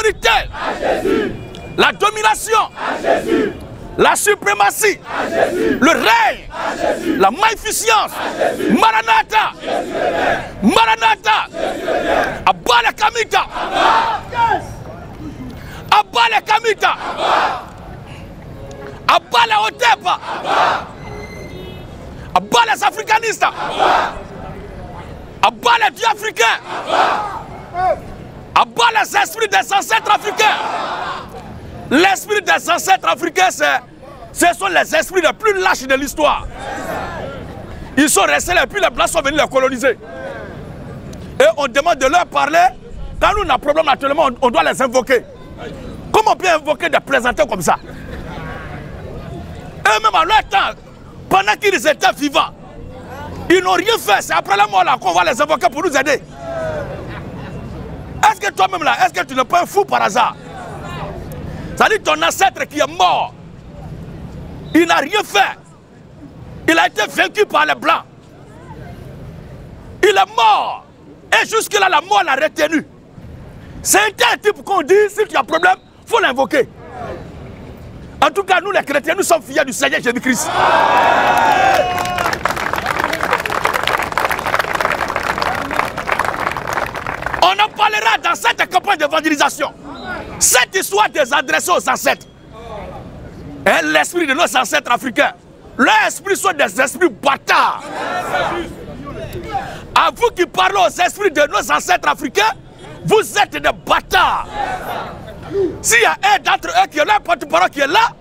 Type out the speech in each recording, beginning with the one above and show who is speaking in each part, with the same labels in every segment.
Speaker 1: l'autorité, la domination, la suprématie, le règne, la magnificence. Maranatha, Maranatha, Abba les Kamita, Abba les Kamita, Abba les Otepa, Abba les africanistes, Abba les dieux africains, Abba les esprits des ancêtres africains. L'esprit des ancêtres africains, ce sont les esprits les plus lâches de l'histoire. Ils sont restés là, et puis les Blancs sont venus les coloniser. Et on demande de leur parler. Quand nous avons un problème actuellement, on doit les invoquer. Comment on peut invoquer des plaisantins comme ça? Eux-mêmes, à leur temps, pendant qu'ils étaient vivants, ils n'ont rien fait. C'est après la mort là qu'on va les invoquer pour nous aider. Est-ce que toi-même là, est-ce que tu n'es pas un fou par hasard? C'est-à-dire ton ancêtre qui est mort, il n'a rien fait. Il a été vaincu par les Blancs. Il est mort. Et jusque-là, la mort l'a retenu. C'est un type qu'on dit, si tu as un problème, il faut l'invoquer. En tout cas, nous les chrétiens, nous sommes fiers du Seigneur Jésus-Christ. On en parlera dans cette campagne d'évangélisation. Cette histoire des adressés aux ancêtres. L'esprit de nos ancêtres africains. Leurs esprits sont des esprits bâtards. À vous qui parlez aux esprits de nos ancêtres africains, vous êtes des bâtards. S'il y a un d'entre eux qui est là, un porte-parole qui est là,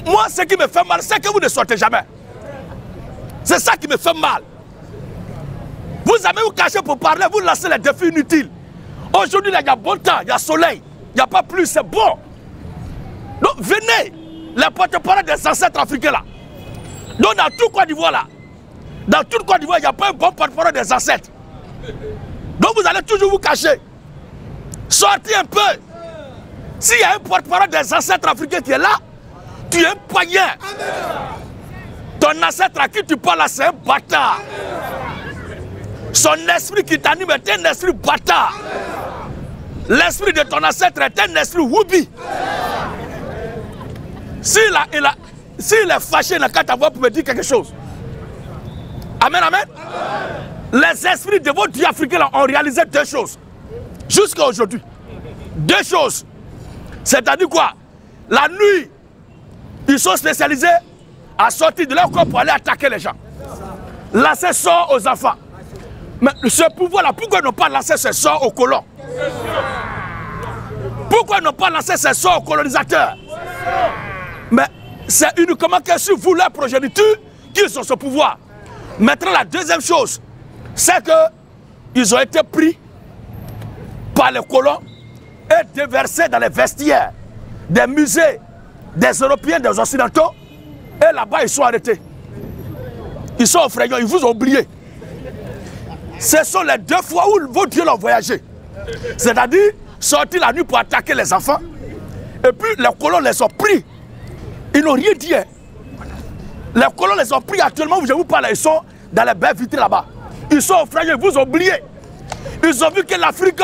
Speaker 1: moi ce qui me fait mal, c'est que vous ne sortez jamais. C'est ça qui me fait mal. Vous avez vous caché pour parler, vous lancez les défis inutiles. Aujourd'hui, il y a bon temps, il y a soleil, il n'y a pas plus, c'est bon. Donc venez, les porte-parole des ancêtres africains là. Donc dans toute Côte d'Ivoire là, dans toute Côte d'Ivoire, il n'y a pas un bon porte-parole des ancêtres. Donc vous allez toujours vous cacher. Sortez un peu. S'il y a un porte-parole des ancêtres africains qui est là, tu es un païen. Ton ancêtre à qui tu parles là, c'est un bâtard. Son esprit qui t'anime est un esprit bâtard. L'esprit de ton ancêtre est un esprit woubi. S'il est fâché, il n'a qu'à t'avoir pour me dire quelque chose. Amen, amen. Les esprits de vos dieux africains là, ont réalisé deux choses. Jusqu'à aujourd'hui. Deux choses. C'est-à-dire quoi? La nuit, ils sont spécialisés à sortir de leur corps pour aller attaquer les gens. Lancer sort aux enfants. Mais ce pouvoir-là, pourquoi ils n'ont pas lancé ce sort aux colons? Pourquoi ils n'ont pas lancé ce sort aux colonisateurs? Mais c'est uniquement que sur vous, leur progéniture, qu'ils ont ce pouvoir. Maintenant, la deuxième chose, c'est qu'ils ont été pris par les colons et déversés dans les vestiaires des musées des Européens, des Occidentaux. Et là-bas, ils sont arrêtés. Ils sont effrayants, ils vous ont oublié. Ce sont les deux fois où vos dieux l'ont voyagé. C'est-à-dire, sortir la nuit pour attaquer les enfants. Et puis, les colons les ont pris. Ils n'ont rien dit. Les colons les ont pris actuellement, je vous parle, ils sont dans les belles vitrines là-bas. Ils sont effrayés, ils vous ont oublié. Ils ont vu que l'Afrique,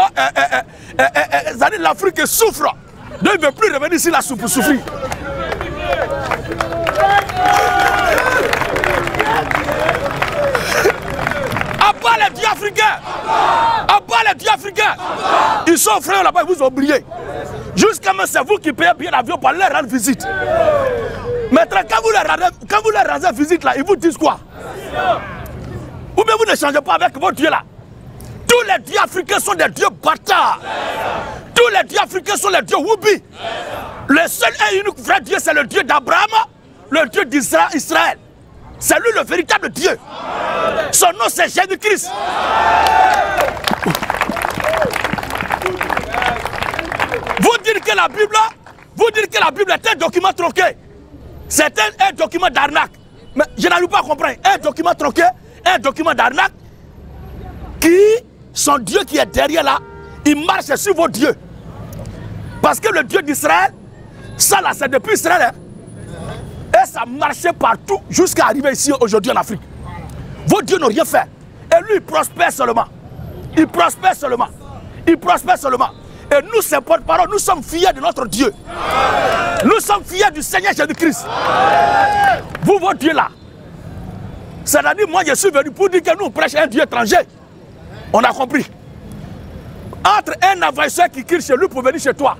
Speaker 1: l'Afrique souffre. Donc, ils ne veulent plus revenir ici là pour souffrir. Abat les dieux africains! Abat les dieux africains! Ils sont frères là-bas, ils vous ont oublié. Jusqu'à maintenant, c'est vous qui payez bien l'avion pour leur rendre visite. Maintenant, quand vous leur rendez visite là, ils vous disent quoi? Ou bien vous ne changez pas avec vos dieux là. Tous les dieux africains sont des dieux bâtards. Tous les dieux africains sont les dieux woubi. Le seul et unique vrai Dieu, c'est le Dieu d'Abraham, le Dieu d'Israël. C'est lui le véritable Dieu. Son nom c'est Jésus-Christ. Vous dites que la Bible est un document tronqué. C'est un document d'arnaque. Mais je n'arrive pas à comprendre. Un document tronqué, un document d'arnaque qui, son Dieu qui est derrière là, il marche sur vos dieux. Parce que le Dieu d'Israël, ça là c'est depuis Israël. Et ça marchait partout jusqu'à arriver ici aujourd'hui en Afrique. Vos dieux n'ont rien fait. Et lui, il prospère seulement. Il prospère seulement. Il prospère seulement. Et nous, ces porte-parole, nous sommes fiers de notre Dieu. Nous sommes fiers du Seigneur Jésus-Christ. Vous, votre Dieu là. C'est-à-dire, moi, je suis venu pour dire que nous prêchons un Dieu étranger. On a compris. Entre un envahisseur qui crie chez lui pour venir chez toi,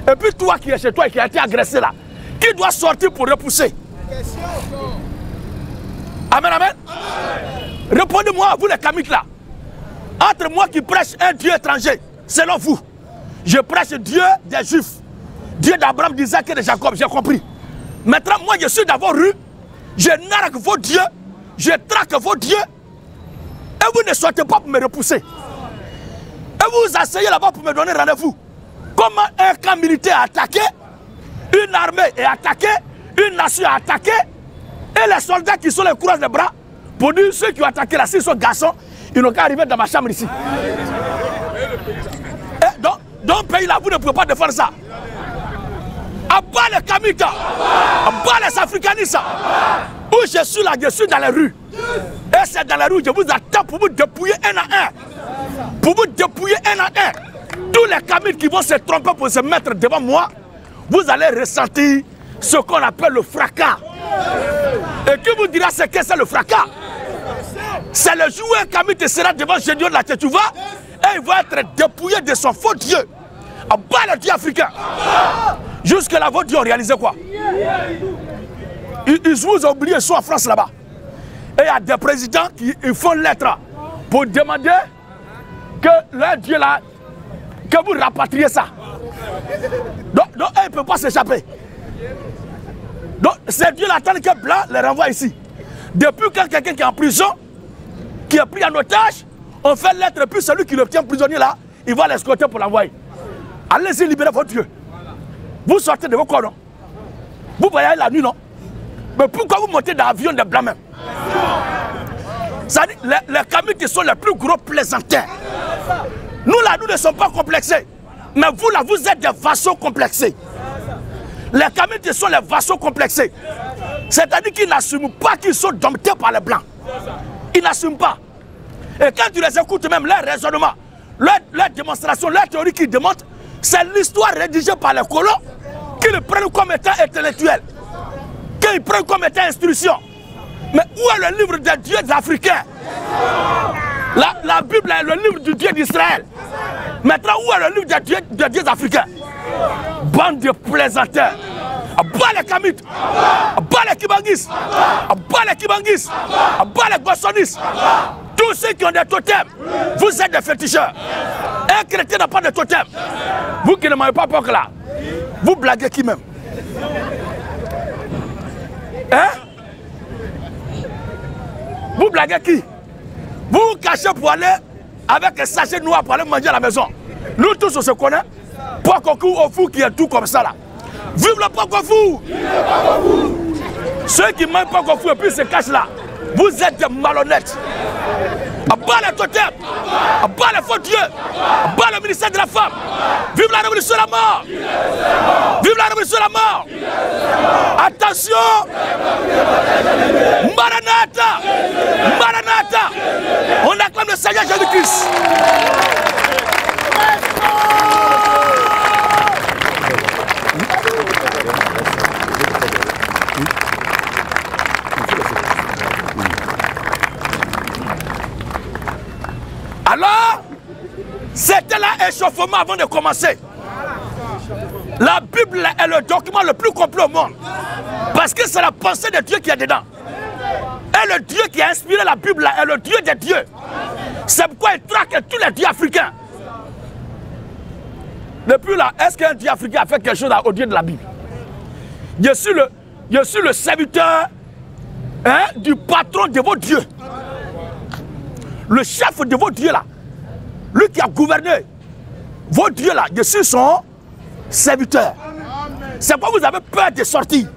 Speaker 1: et puis toi qui es chez toi et qui a été agressé là, qui doit sortir pour repousser? Amen, amen. Répondez-moi, vous les kamites là. Entre moi qui prêche un Dieu étranger, selon vous, je prêche Dieu des Juifs, Dieu d'Abraham, d'Isaac et de Jacob, j'ai compris. Maintenant, moi je suis dans vos rues, je nargue vos dieux, je traque vos dieux, et vous ne sortez pas pour me repousser. Et vous vous asseyez là-bas pour me donner rendez-vous. Comment un camp militaire a attaqué, une armée est attaquée, une nation a attaqué, et les soldats qui sont les croisent les bras, pour dire ceux qui ont attaqué là, s'ils sont garçons, ils n'ont qu'à arriver dans ma chambre ici. Et dans le pays là, vous ne pouvez pas défendre ça. Abat les Kamites, abat les africanistes. Où je suis là, je suis dans les rues. Et c'est dans les rues, je vous attends pour vous dépouiller un à un. Pour vous dépouiller un à un. Tous les Kamites qui vont se tromper pour se mettre devant moi, vous allez ressentir ce qu'on appelle le fracas. Et qui vous dira ce que c'est le fracas? C'est le jour où un Kamite sera devant Gédéon de la Tchétchouva et il va être dépouillé de son faux Dieu. À bas le Dieu africain. Jusque là, votre Dieu ont réalisé quoi? Ils vous ont oublié, ils sont en France là-bas. Et il y a des présidents qui font lettre pour demander que leur Dieu là, que vous rapatriez ça. Donc ils ne peuvent pas s'échapper. Donc ces dieux là attendent que Blanc les renvoie ici. Depuis quand quelqu'un qui est en prison, qui est pris en otage, on fait lettre, et puis celui qui le tient prisonnier là, il va l'escorter pour l'envoyer. Allez-y libérer votre Dieu. Vous sortez de vos corps, non? Vous voyez la nuit, non? Mais pourquoi vous montez dans l'avion de Blanc même? Ça dit, les Kamites sont les plus gros plaisantins. Nous là, nous ne sommes pas complexés. Mais vous là, vous êtes des vassaux complexés. Les Kamites sont les vassaux complexés. C'est-à-dire qu'ils n'assument pas qu'ils sont domptés par les Blancs. Ils n'assument pas. Et quand tu les écoutes même, leurs raisonnements, leurs démonstrations, leurs théories qu'ils démontrent, c'est l'histoire rédigée par les colons qu'ils prennent comme étant intellectuel, qu'ils prennent comme étant instruction. Mais où est le livre des dieux africains? La Bible est le livre du Dieu d'Israël. Maintenant, où est le livre des dieux africains? Bande de plaisanteurs. Abat les Kamites, abat les Kibangis, abat les Kibangis, abat les Gossonis. Tous ceux qui ont des totems, vous êtes des féticheurs. Un chrétien n'a pas de totem. Vous qui ne mangez pas porc là, vous blaguez qui même? Hein? Vous blaguez qui? Vous vous cachez pour aller avec un sachet noir pour aller manger à la maison. Nous tous on se connaît. Porc au fou qui est tout comme ça là. Vive le porc au fou! Ceux qui mangent porc au fou et puis se cachent là, vous êtes des malhonnêtes. Abat les totems, abat les faux dieux, abat le ministère de la femme. Vive la révolution de la mort! Vive la révolution de la mort! Attention! Maranatha! Maranatha! On acclame le Seigneur Jésus-Christ. Alors, c'était là échauffement avant de commencer. La Bible est le document le plus complet au monde. Parce que c'est la pensée de Dieu qui est dedans. Et le Dieu qui a inspiré la Bible est le Dieu des dieux. C'est pourquoi il traque tous les dieux africains. Depuis là, est-ce qu'un dieu africain a fait quelque chose au Dieu de la Bible? Je suis le serviteur du patron de vos dieux. Le chef de vos dieux là, lui qui a gouverné vos dieux là, je suis son serviteur. C'est pourquoi vous avez peur de sortir.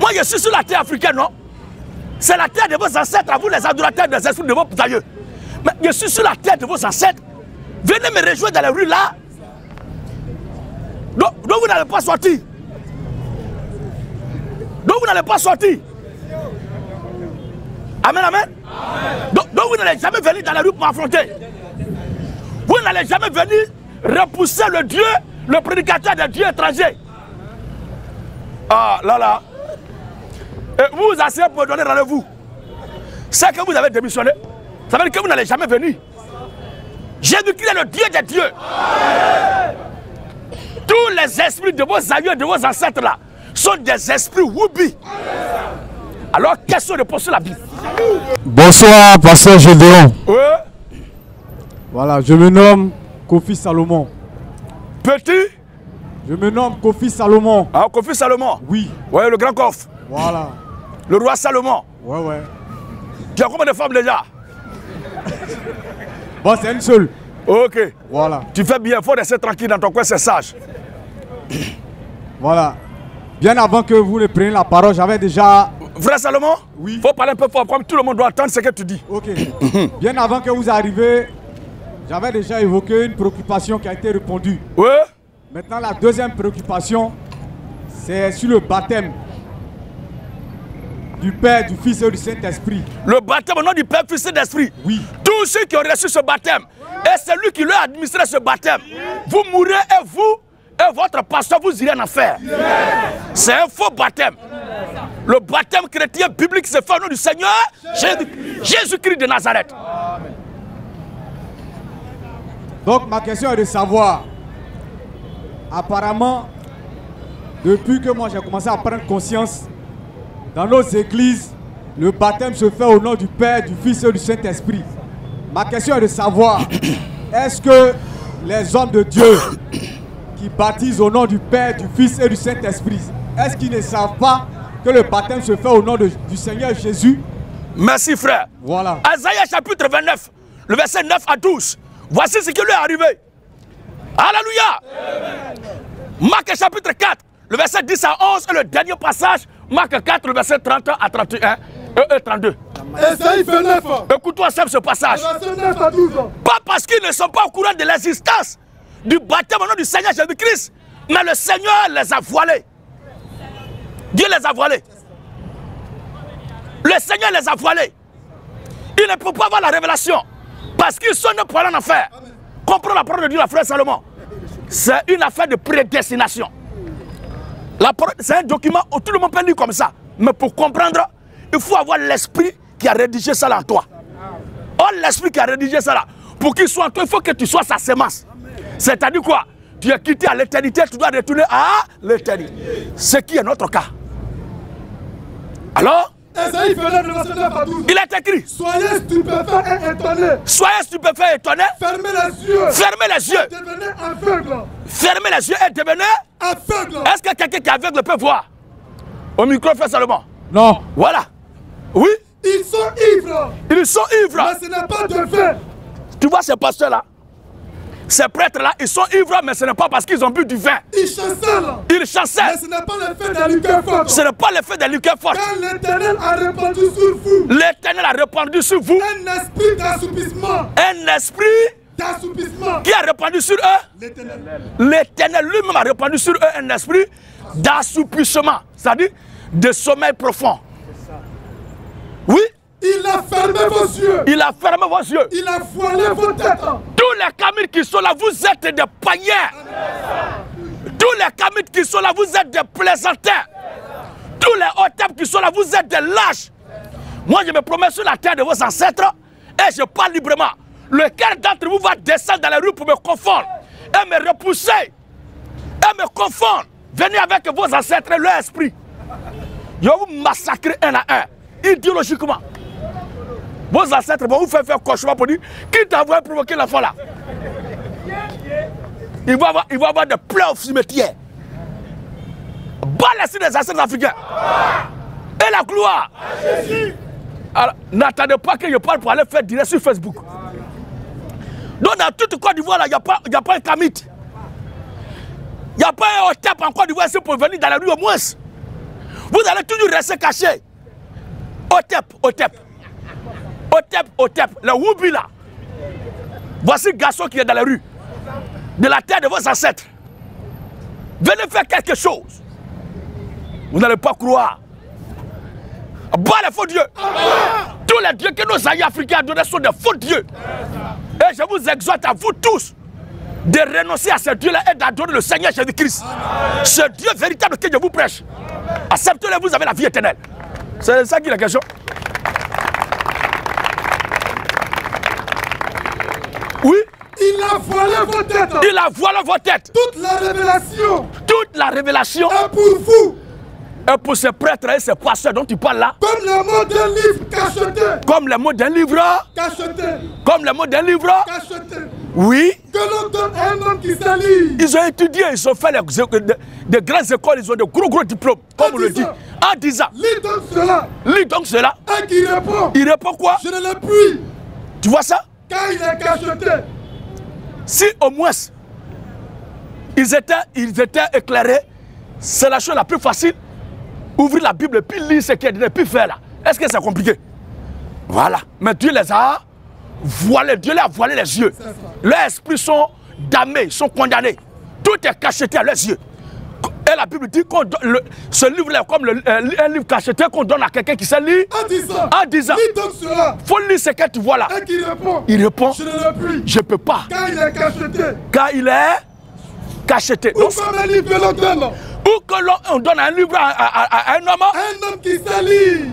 Speaker 1: Moi je suis sur la terre africaine, non? C'est la terre de vos ancêtres, à vous les adorateurs des esprits de vos aïeux. Mais je suis sur la terre de vos ancêtres. Venez me rejoindre dans les rues là. Donc vous n'allez pas sortir. Donc vous n'allez pas sortir. Amen, amen. Donc vous n'allez jamais venir dans la rue pour m'affronter. Vous n'allez jamais venir repoussez le Dieu, le prédicateur des dieux étrangers. Ah, là. Et vous vous asseyez pour me donner rendez-vous. C'est que vous avez démissionné. Ça veut dire que vous n'allez jamais venir. Jésus-Christ est le Dieu des dieux. Tous les esprits de vos aïeux, de vos ancêtres là, sont des esprits woubi. Alors, question de poser la Bible.
Speaker 2: Bonsoir, pasteur Gédéon.
Speaker 1: Oui.
Speaker 2: Voilà, je me nomme Kofi Salomon.
Speaker 1: Petit.
Speaker 2: Je me nomme Kofi Salomon.
Speaker 1: Ah, Kofi Salomon.
Speaker 2: Oui.
Speaker 1: Ouais, le grand coffre.
Speaker 2: Voilà.
Speaker 1: Le roi Salomon.
Speaker 2: Ouais.
Speaker 1: Tu as combien de femmes déjà?
Speaker 2: Bon, c'est une seule.
Speaker 1: Ok.
Speaker 2: Voilà.
Speaker 1: Tu fais bien, il faut rester tranquille dans ton coin, c'est sage.
Speaker 2: Voilà. Bien avant que vous ne preniez la parole, j'avais déjà...
Speaker 1: Frère Salomon?
Speaker 2: Oui.
Speaker 1: Il faut parler un peu fort, comme tout le monde doit entendre ce que tu dis.
Speaker 2: Ok. Bien avant que vous arriviez, j'avais déjà évoqué une préoccupation qui a été répondue.
Speaker 1: Oui.
Speaker 2: Maintenant, la deuxième préoccupation, c'est sur le baptême du Père, du Fils et du Saint-Esprit.
Speaker 1: Le baptême au nom du Père, Fils et d'Esprit.
Speaker 2: Oui.
Speaker 1: Tous ceux qui ont reçu ce baptême, et c'est lui qui leur a administré ce baptême, vous mourrez et vous et votre pasteur, vous irez en enfer. C'est un faux baptême. Le baptême chrétien biblique se fait au nom du Seigneur Jésus-Christ de Nazareth.
Speaker 2: Donc ma question est de savoir, apparemment, depuis que moi j'ai commencé à prendre conscience, dans nos églises, le baptême se fait au nom du Père, du Fils et du Saint-Esprit. Ma question est de savoir, est-ce que les hommes de Dieu qui baptisent au nom du Père, du Fils et du Saint-Esprit, est-ce qu'ils ne savent pas que le baptême se fait au nom du Seigneur Jésus?
Speaker 1: Merci frère.
Speaker 2: Voilà.
Speaker 1: Isaïe chapitre 29, le verset 9 à 12. Voici ce qui lui est arrivé. Alléluia. Marc chapitre 4, le verset 10 à 11 et le dernier passage, Marc 4, le verset 30 à 31 et 32.
Speaker 3: Isaïe 29.
Speaker 1: Écoute-toi ce passage.
Speaker 3: Verset 9 à 12.
Speaker 1: Pas parce qu'ils ne sont pas au courant de l'existence du baptême au nom du Seigneur Jésus-Christ, mais le Seigneur les a voilés. Dieu les a voilés. Le Seigneur les a voilés. Ils ne peuvent pas avoir la révélation parce qu'ils sont nés pour aller en enfer. Comprends la parole de Dieu, la frère Salomon. C'est une affaire de prédestination. C'est un document où tout le monde peut lire comme ça. Mais pour comprendre, il faut avoir l'esprit qui a rédigé ça là en toi. Oh, l'esprit qui a rédigé ça là, pour qu'il soit en toi, il faut que tu sois sa sémence. C'est-à-dire quoi? Tu es quitté à l'éternité, tu dois retourner à l'éternité. Ce qui est notre cas. Alors,
Speaker 3: Isaïe 29, verset 9 à 12.
Speaker 1: il est écrit.
Speaker 3: Soyez stupéfaits et étonnés.
Speaker 1: Soyez stupéfaits et étonnés.
Speaker 3: Fermez les yeux.
Speaker 1: Fermez les yeux.
Speaker 3: Devenez aveugles.
Speaker 1: Fermez les yeux et devenez
Speaker 3: Aveugles.
Speaker 1: Est-ce que quelqu'un qui est aveugle peut voir? Au micro, frère Salomon.
Speaker 2: Non.
Speaker 1: Voilà. Oui.
Speaker 3: Ils sont ivres.
Speaker 1: Ils sont ivres.
Speaker 3: Mais ce n'est pas de vin.
Speaker 1: Tu vois ces pasteurs-là, ces prêtres-là, ils sont ivres, mais ce n'est pas parce qu'ils ont bu du vin.
Speaker 3: Ils chancellent.
Speaker 1: Ils
Speaker 3: Mais
Speaker 1: chancellent.
Speaker 3: ce n'est pas l'effet des liqueurs fortes.
Speaker 1: Ce n'est pas l'effet des liqueurs fortes.
Speaker 3: Car l'Éternel a répandu sur vous
Speaker 1: L'Éternel a répandu sur vous
Speaker 3: un esprit d'assoupissement.
Speaker 1: un esprit
Speaker 3: D'assoupissement.
Speaker 1: qui a répandu sur eux.
Speaker 3: L'Éternel.
Speaker 1: L'Éternel lui-même a répandu sur eux un esprit d'assoupissement, c'est-à-dire de sommeil profond. Oui,
Speaker 3: Il a fermé vos yeux.
Speaker 1: il a fermé vos yeux.
Speaker 3: Il a voilé vos têtes.
Speaker 1: Tous les Kamites qui sont là, vous êtes des païens. Tous les Kamites qui sont là, vous êtes des plaisantins. Tous les Otep qui sont là, vous êtes des lâches. Moi, je me promets sur la terre de vos ancêtres et je parle librement. Lequel d'entre vous va descendre dans la rue pour me confondre et me repousser et me confondre? Venez avec vos ancêtres et leur esprit. Je vais vous massacrer un à un, idéologiquement. Vos ancêtres vont vous faire cauchemar pour dire qui t'a envoyé provoquer l'enfant là. Il va avoir des pleurs au cimetière. Balaiser les ancêtres africains. Et la gloire. Alors, n'attendez pas que je parle pour aller faire direct sur Facebook. Donc dans toute Côte d'Ivoire, il n'y a pas un Kamite. Il n'y a pas un Otep en Côte d'Ivoire pour venir dans la rue au moins. Vous allez toujours rester caché. Otep. Le Woubi là. Voici le garçon qui est dans la rue. De la terre de vos ancêtres. Venez faire quelque chose. Vous n'allez pas croire. Bas les faux dieux. Tous les dieux que nos aïeux africains ont donnés sont des faux dieux. Et je vous exhorte à vous tous de renoncer à ce Dieu-là et d'adorer le Seigneur Jésus-Christ. Ce Dieu véritable que je vous prêche. Acceptez-le, vous avez la vie éternelle. C'est ça qui est la question. Oui.
Speaker 3: Il a voilé vos têtes.
Speaker 1: Il a voilé vos têtes.
Speaker 3: Toute la révélation.
Speaker 1: Toute la révélation.
Speaker 3: est pour vous.
Speaker 1: Et pour ces prêtres et ces pasteurs dont tu parles là.
Speaker 3: Comme les mots d'un livre cacheté.
Speaker 1: Comme les mots d'un livre.
Speaker 3: Cacheté.
Speaker 1: Comme les mots d'un livre.
Speaker 3: Cacheté.
Speaker 1: Oui.
Speaker 3: Que l'on donne à un homme qui sait lire.
Speaker 1: Ils ont étudié, ils ont fait de grandes écoles, ils ont de gros diplômes, comme on le dit. En 10 ans.
Speaker 3: Lis donc cela.
Speaker 1: Lis donc cela.
Speaker 3: Et qui répond.
Speaker 1: Il répond quoi?
Speaker 3: Je ne l'ai plus.
Speaker 1: Tu vois ça?
Speaker 3: Car il est cacheté.
Speaker 1: Si au moins ils étaient éclairés, c'est la chose la plus facile. Ouvrir la Bible et puis lire ce qu'il y a dedans et puis faire là. Est-ce que c'est compliqué? Voilà. Mais Dieu les a voilés. Dieu les a voilé les yeux. Leurs esprits sont damnés, sont condamnés. Tout est cacheté à leurs yeux. Et la Bible dit que ce livre-là est comme un livre cacheté qu'on donne à quelqu'un qui sait lire.
Speaker 3: En disant. Lis donc cela.
Speaker 1: Il faut lire ce que tu vois là.
Speaker 3: Et qui répond.
Speaker 1: Il répond.
Speaker 3: Je ne l'ai plus.
Speaker 1: Je ne peux pas.
Speaker 3: Car il est cacheté.
Speaker 1: Car il est cacheté.
Speaker 3: Ou comme un livre que l'on donne.
Speaker 1: Ou que l'on donne un livre à un homme.
Speaker 3: Un homme qui sait lire.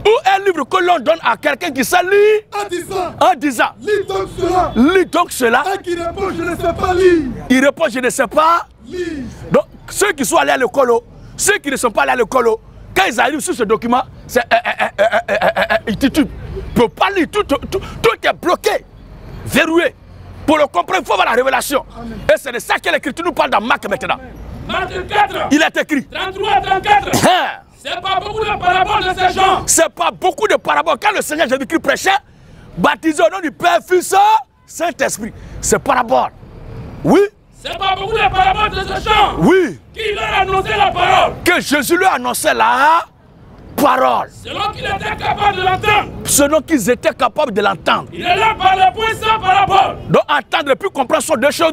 Speaker 1: Ou un livre que l'on donne à quelqu'un qui sait lire. En disant.
Speaker 3: Lis donc cela.
Speaker 1: Lis donc cela.
Speaker 3: Et qui répond, je ne sais pas lire.
Speaker 1: Il répond, je ne sais pas
Speaker 3: lire.
Speaker 1: Donc, ceux qui sont allés à l'école, ceux qui ne sont pas allés à l'école, quand ils arrivent sur ce document, ils ne peuvent pas lire. Tout est bloqué, verrouillé. Pour le comprendre, il faut avoir la révélation. Amen. Et c'est de ça que l'Écriture nous parle dans Marc maintenant.
Speaker 4: Marc 4.
Speaker 1: Il est écrit.
Speaker 4: 33 à 34. C'est pas beaucoup de paraboles de ces gens.
Speaker 1: C'est pas beaucoup de paraboles. Quand le Seigneur Jésus-Christ prêchait, baptisé au nom du Père, Fils, Saint-Esprit. C'est parabole. Oui.
Speaker 4: C'est pas beaucoup de paraboles de ces gens.
Speaker 1: Oui.
Speaker 4: Qui leur a annoncé la parole.
Speaker 1: Que Jésus leur annonçait la parole.
Speaker 4: Selon qu'ils étaient capables de l'entendre.
Speaker 1: Selon qu'ils étaient capables de l'entendre.
Speaker 4: Il est là par le point sans parabole.
Speaker 1: Donc entendre et puis comprendre sont deux choses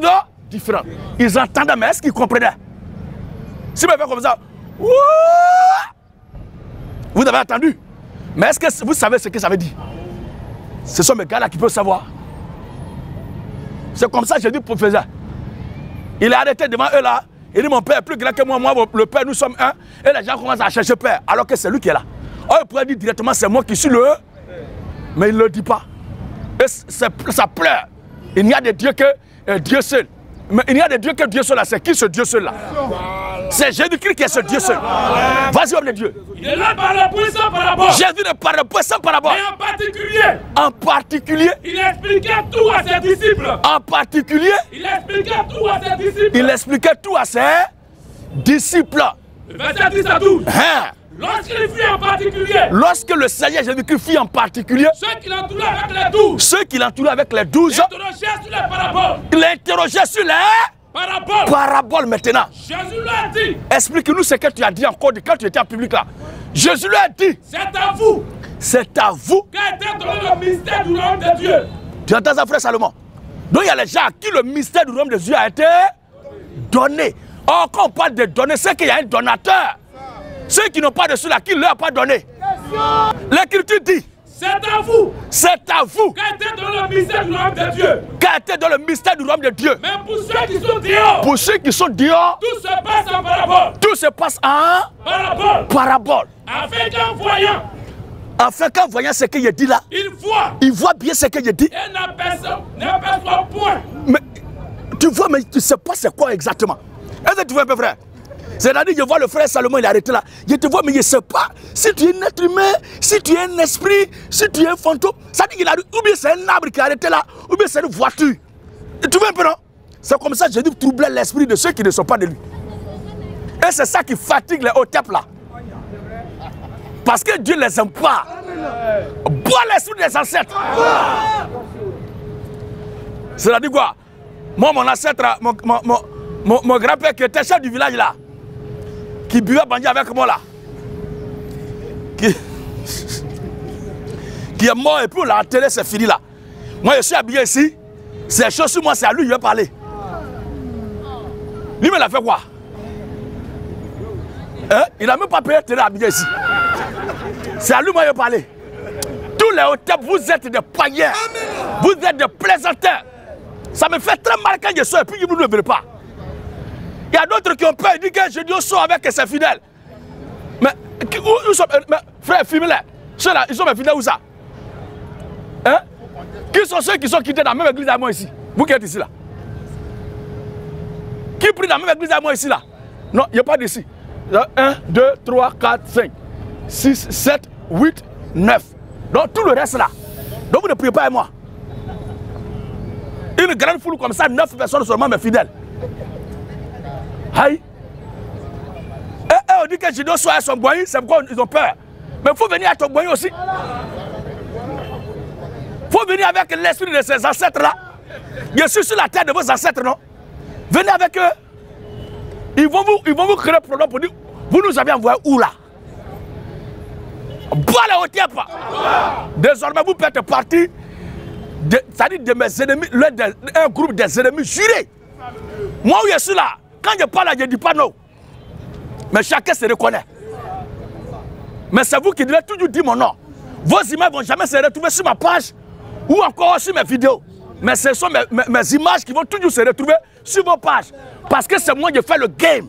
Speaker 1: différentes. Ils entendaient, mais est-ce qu'ils comprenaient? Si vous faites comme ça, vous avez entendu. Mais est-ce que vous savez ce que ça veut dire? Ce sont mes gars là qui peuvent savoir. C'est comme ça que j'ai dit pour faire. Il est arrêté devant eux là. Il dit mon père est plus grand que moi, le père, nous sommes un. Et les gens commencent à chercher père, alors que c'est lui qui est là. Oh, il pourrait dire directement c'est moi qui suis le. Mais il ne le dit pas. Et ça pleure. Il n'y a de Dieu que Dieu seul. Mais il n'y a de Dieu que Dieu seul là. C'est qui ce Dieu seul là? C'est Jésus-Christ qui est ce Dieu seul. Vas-y, homme de Dieu.
Speaker 4: Il est là par le point sans parabole.
Speaker 1: Jésus ne parle pas sans parabole.
Speaker 4: Et en particulier, il expliquait tout à ses disciples.
Speaker 1: En particulier,
Speaker 4: il expliquait tout à ses disciples.
Speaker 1: Il expliquait tout à ses disciples.
Speaker 4: Verset 10 à 12.
Speaker 1: Lorsqu'il fut en particulier. Lorsque le Seigneur Jésus-Christ fut en particulier.
Speaker 4: Ceux qui l'entouraient avec les 12.
Speaker 1: Ceux qui l'entouraient avec les 12.
Speaker 4: L'interrogeaient sur les paraboles.
Speaker 1: Il interrogeait sur les paraboles maintenant.
Speaker 4: Jésus lui a dit.
Speaker 1: Explique-nous ce que tu as dit encore quand tu étais en public là. Jésus lui a dit.
Speaker 4: C'est à vous.
Speaker 1: C'est à vous.
Speaker 4: Qu'a été donné le mystère du royaume de Dieu.
Speaker 1: Tu entends ça, frère Salomon? Donc il y a les gens à qui le mystère du royaume de Dieu a été donné. Or, quand on parle de donner, c'est qu'il y a un donateur. Ceux qui n'ont pas de cela, qui ne leur a pas donné. L'Écriture dit.
Speaker 4: C'est à vous.
Speaker 1: C'est à vous.
Speaker 4: Qu'a été donné le mystère du royaume de Dieu.
Speaker 1: Qu'a été dans le mystère du royaume de Dieu.
Speaker 4: Mais pour ceux qui sont dehors.
Speaker 1: Pour ceux qui sont dehors.
Speaker 4: Tout se passe en parabole.
Speaker 1: Tout se passe en parabole. Afin qu'en voyant ce qu'il dit là. Il voit bien ce qu'il dit.
Speaker 4: Et n'aperçoit point.
Speaker 1: Mais tu vois, mais tu ne sais pas c'est quoi exactement. Est-ce que tu vois un peu, frère? C'est-à-dire, je vois le frère Salomon, il est arrêté là. Je te vois, mais je ne sais pas si tu es un être humain, si tu es un esprit, si tu es un fantôme. Ça dit qu'il a dit, ou bien c'est un arbre qui est arrêté là, ou bien c'est une voiture. Et tu vois un peu, non? C'est comme ça que Jésus troublait l'esprit de ceux qui ne sont pas de lui. Et c'est ça qui fatigue les hotep là. Parce que Dieu ne les aime pas. Bois l'esprit des ancêtres. C'est-à-dire quoi? Moi, mon ancêtre, mon grand-père qui était chef du village là, qui buvait bandit avec moi là, qui est mort et puis on l'a enterré, c'est fini là. Moi je suis habillé ici, c'est chaud sur moi, c'est à lui, je vais parler. Lui, mais il a fait quoi? Hein? Il n'a même pas payé de habillé ici. C'est à lui, moi je vais parler. Tous les hôtels, vous êtes des païens, vous êtes des plaisanteurs. Ça me fait très mal quand je sors et puis vous ne le verrez pas. Il y a d'autres qui ont peur, ils disent que je dis sort avec ses fidèles. Mais où sont frère, filmez-les. Ceux-là, ils sont mes fidèles où ça? Hein? Qui sont ceux qui sont quittés dans la même église à moi ici? Vous qui êtes ici là? Qui prie dans la même église à moi ici là? Non, il n'y a pas d'ici. 1, 2, 3, 4, 5, 6, 7, 8, 9. Donc tout le reste là. Donc vous ne priez pas avec moi. Une grande foule comme ça, 9 personnes seulement mes fidèles. Aïe. Et on dit que Judo soit à son boyer, c'est pourquoi ils ont peur. Mais il faut venir à ton boyer aussi. Il faut venir avec l'esprit de ses ancêtres là. Je suis sur la terre de vos ancêtres, non? Venez avec eux. Ils vont vous créer un problème pour dire, vous nous avez envoyé où là? Voilà au tiers pas. Désormais vous faites partie de mes ennemis, un groupe des ennemis jurés. Moi où je suis là, quand je parle là, je ne dis pas non. Mais chacun se reconnaît. Mais c'est vous qui devez toujours dire mon nom. Vos images ne vont jamais se retrouver sur ma page ou encore sur mes vidéos. Mais ce sont mes images qui vont toujours se retrouver sur vos pages. Parce que c'est moi qui fais le game.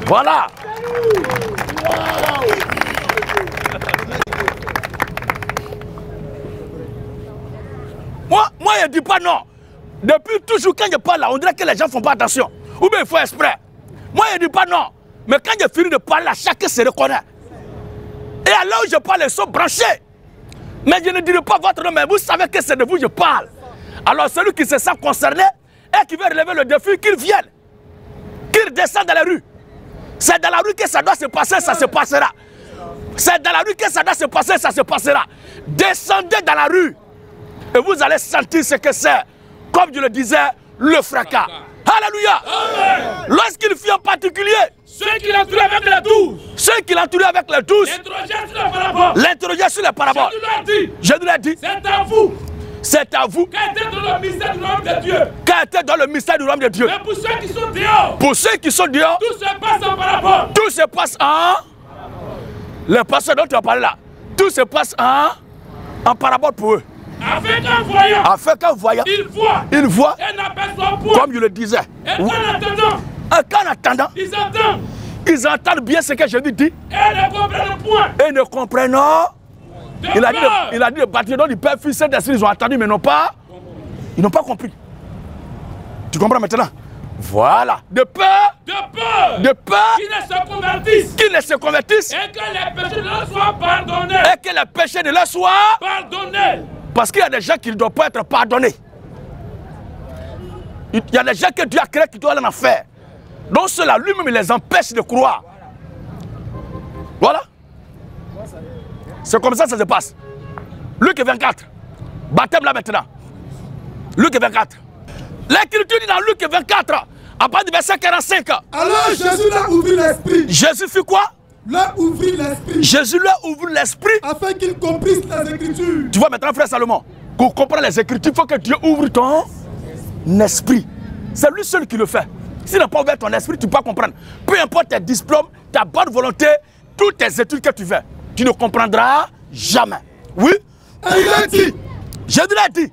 Speaker 1: Voilà. Moi, je ne dis pas non. Depuis toujours, quand je parle là, on dirait que les gens ne font pas attention. Ou bien il faut exprès. Moi, je ne dis pas non. Mais quand je finis de parler là, chacun se reconnaît. Et alors où je parle, ils sont branchés. Mais je ne dirai pas votre nom, mais vous savez que c'est de vous que je parle. Alors celui qui se sent concerné et qui veut relever le défi, qu'il vienne. Qu'il descende dans la rue. C'est dans la rue que ça doit se passer, ça se passera. C'est dans la rue que ça doit se passer, ça se passera. Descendez dans la rue. Et vous allez sentir ce que c'est. Comme je le disais, le fracas. Alléluia. Lorsqu'il fit en particulier
Speaker 4: ceux qui l'entouraient avec les 12.
Speaker 1: Ceux qui l'entouraient avec les 12. L'interrogeaient sur les paraboles. Je nous l'ai dit.
Speaker 4: C'est à vous.
Speaker 1: C'est à vous.
Speaker 4: Qu'a été dans le mystère du royaume de Dieu.
Speaker 1: Qu'a été dans le mystère du royaume de Dieu.
Speaker 4: Mais pour ceux qui sont dehors.
Speaker 1: Pour ceux qui sont dehors.
Speaker 4: Tout se passe en parabole.
Speaker 1: Tout se passe en. Les personnes dont tu as parlé là. Tout se passe en parabole pour eux.
Speaker 4: Afin qu'en voyant,
Speaker 1: ils voient
Speaker 4: et n'aperçoivent point.
Speaker 1: Comme je le disais.
Speaker 4: Et qu'en attendant,
Speaker 1: ils entendent bien ce que je lui dis.
Speaker 4: Et ne comprennent point.
Speaker 1: Et ne comprennent. Il a dit le bâtiment du Père, Fils, Saint-Esprit, ils ont entendu, mais ils n'ont pas compris. Tu comprends maintenant? Voilà. De peur.
Speaker 4: Qu'ils ne se convertissent.
Speaker 1: Qu'ils ne se convertissent.
Speaker 4: Et que les péchés ne leur soient pardonnés.
Speaker 1: Et que les péchés ne leur soient
Speaker 4: pardonnés.
Speaker 1: Parce qu'il y a des gens qui ne doivent pas être pardonnés. Il y a des gens que Dieu a créés qui doivent aller en enfer. Donc cela lui-même les empêche de croire. Voilà. C'est comme ça que ça se passe. Luc 24. Baptême là maintenant. Luc 24. L'écriture dit dans Luc 24, à partir du verset 45.
Speaker 3: Alors Jésus leur ouvrit l'esprit.
Speaker 1: Jésus fit quoi?
Speaker 3: Leur ouvrit l'esprit.
Speaker 1: Jésus leur ouvre l'esprit.
Speaker 3: Afin qu'ils comprissent les Écritures.
Speaker 1: Tu vois maintenant, frère Salomon, pour comprendre les Écritures, il faut que Dieu ouvre ton esprit. C'est lui seul qui le fait. S'il n'a pas ouvert ton esprit, tu ne peux pas comprendre. Peu importe tes diplômes, ta bonne volonté, toutes tes études que tu fais, tu ne comprendras jamais. Oui?
Speaker 3: Et il a dit.
Speaker 1: Jésus l'a dit.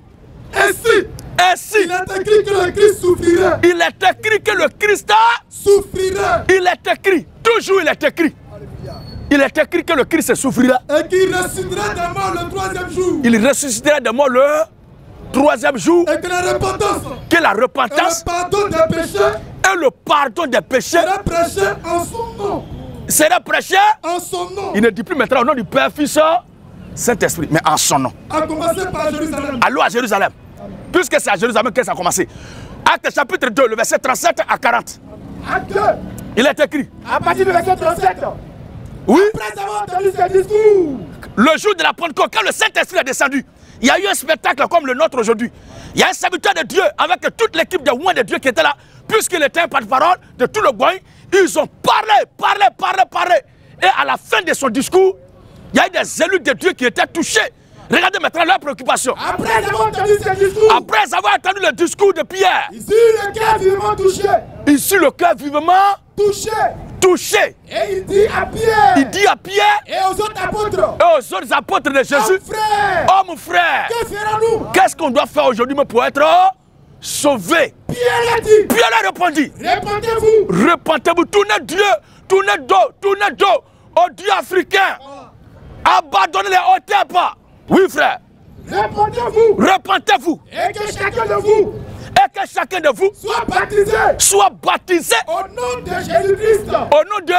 Speaker 1: Ainsi,
Speaker 3: il est écrit que le Christ souffrirait.
Speaker 1: Il est écrit que le Christ
Speaker 3: souffrirait.
Speaker 1: Il est écrit. Toujours il est écrit. Il est écrit que le Christ souffrira.
Speaker 3: Et qu'il ressuscitera des morts le 3e jour.
Speaker 1: Il ressuscitera des morts le 3e jour.
Speaker 3: Et que la repentance.
Speaker 1: Que la repentance.
Speaker 3: Et le pardon des péchés.
Speaker 1: Et le pardon des péchés.
Speaker 3: Sera prêché en son nom.
Speaker 1: Sera prêché
Speaker 3: en son nom.
Speaker 1: Il ne dit plus maintenant au nom du Père, Fils, Saint-Esprit, mais en son nom.
Speaker 3: A commencé par Jérusalem.
Speaker 1: Allons à Jérusalem. Puisque c'est à Jérusalem que ça a commencé. Acte chapitre 2, le verset 37 à 40.
Speaker 3: Acte 2.
Speaker 1: Il est écrit.
Speaker 3: À partir du verset 37.
Speaker 1: Oui.
Speaker 3: Après avoir entendu ce discours.
Speaker 1: Le jour de la Pentecôte, quand le Saint-Esprit est descendu, il y a eu un spectacle comme le nôtre aujourd'hui. Il y a un serviteur de Dieu avec toute l'équipe de Ouin de Dieu qui était là. Puisqu'il était un porte-parole de tout le Gouin, ils ont parlé. Et à la fin de son discours, il y a eu des élus de Dieu qui étaient touchés. Regardez maintenant leur préoccupation.
Speaker 3: Après avoir entendu ce discours.
Speaker 1: Après avoir entendu le discours de Pierre.
Speaker 3: Ici le cœur vivement touché.
Speaker 1: Ici le cœur vivement
Speaker 3: touché.
Speaker 1: touché.
Speaker 3: Et il dit à Pierre.
Speaker 1: Il dit à Pierre.
Speaker 3: Et aux autres apôtres.
Speaker 1: Et aux autres apôtres de Jésus.
Speaker 3: Frère.
Speaker 1: Oh mon frère.
Speaker 3: Que ferons-nous?
Speaker 1: Qu'est-ce qu'on doit faire aujourd'hui pour être sauvé?
Speaker 3: Pierre a dit.
Speaker 1: Pierre a répondu.
Speaker 3: Repentez-vous.
Speaker 1: Repentez-vous. Tournez Dieu. Tournez dos au Dieu africain. Abandonnez les hauteurs. Oui frère.
Speaker 3: Repentez-vous.
Speaker 1: Repentez-vous.
Speaker 3: Et que chacun de vous.
Speaker 1: Et que chacun de vous
Speaker 3: soit baptisé.
Speaker 1: Soit baptisé.
Speaker 3: Au nom de Jésus-Christ.
Speaker 1: Au nom de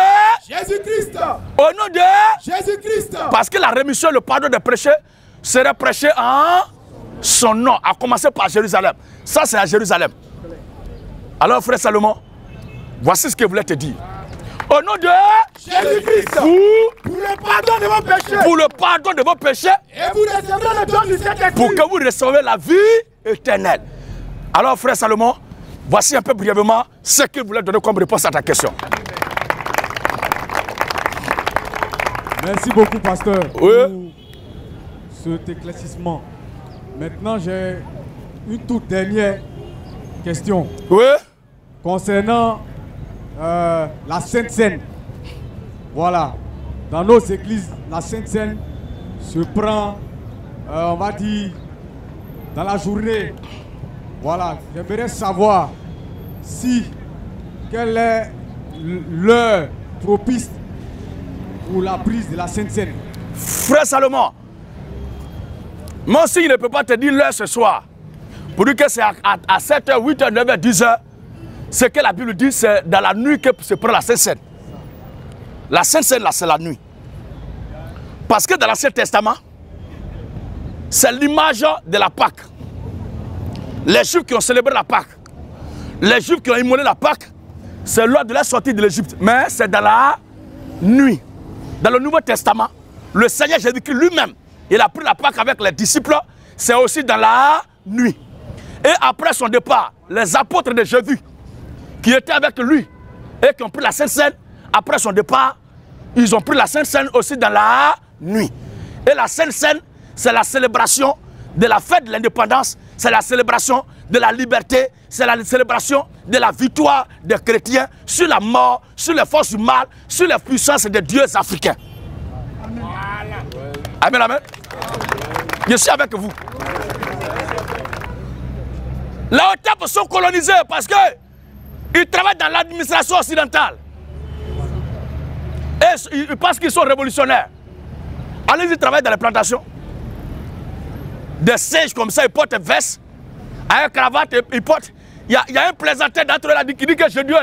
Speaker 3: Jésus-Christ.
Speaker 1: Au nom de
Speaker 3: Jésus-Christ.
Speaker 1: Parce que la rémission et le pardon des péchés serait prêché en son nom, à commencer par Jérusalem. Ça, c'est à Jérusalem. Alors, frère Salomon, voici ce que je voulais te dire. Au nom de
Speaker 3: Jésus-Christ, pour le pardon de vos péchés.
Speaker 1: Pour le pardon de vos péchés.
Speaker 3: Et vous recevrez le don du Saint-Esprit.
Speaker 1: Pour que vous receviez la vie éternelle. Alors, frère Salomon, voici un peu brièvement ce que je voulais donner comme réponse à ta question.
Speaker 2: Merci beaucoup, pasteur,
Speaker 1: Oui.
Speaker 2: pour cet éclaircissement. Maintenant, j'ai une toute dernière question.
Speaker 1: Oui.
Speaker 2: Concernant la Sainte Seine. Voilà. Dans nos églises, la Sainte Seine se prend, on va dire, dans la journée. Voilà. J'aimerais savoir si quelle est l'heure propice pour la prise de la Sainte Seine.
Speaker 1: Frère Salomon, moi aussi, je ne peux pas te dire l'heure ce soir. Pour dire que c'est à 7h, 8h, 9h, 10h. Ce que la Bible dit, c'est dans la nuit que se prend la Sainte Seine. La Sainte Seine, là, c'est la nuit. Parce que dans l'Ancien Testament, c'est l'image de la Pâque. Les Juifs qui ont célébré la Pâque, les Juifs qui ont immolé la Pâque, c'est lors de la sortie de l'Égypte. Mais c'est dans la nuit. Dans le Nouveau Testament, le Seigneur Jésus-Christ lui-même, il a pris la Pâque avec les disciples, c'est aussi dans la nuit. Et après son départ, les apôtres de Jésus, qui étaient avec lui et qui ont pris la Sainte Seine, après son départ, ils ont pris la Sainte Seine aussi dans la nuit. Et la Sainte Seine, c'est la célébration de la fête de l'indépendance, c'est la célébration de la liberté, c'est la célébration de la victoire des chrétiens sur la mort, sur les forces du mal, sur les puissances des dieux africains. Amen, amen. Je suis avec vous. Les Otapes sont colonisés parce qu'ils travaillent dans l'administration occidentale. Et ils pensent qu'ils sont révolutionnaires. Alors ils travaillent dans les plantations. Des singes comme ça, ils portent des vestes, avec une cravate, ils portent. Il y a un plaisantin d'entre eux là qui dit que Jésus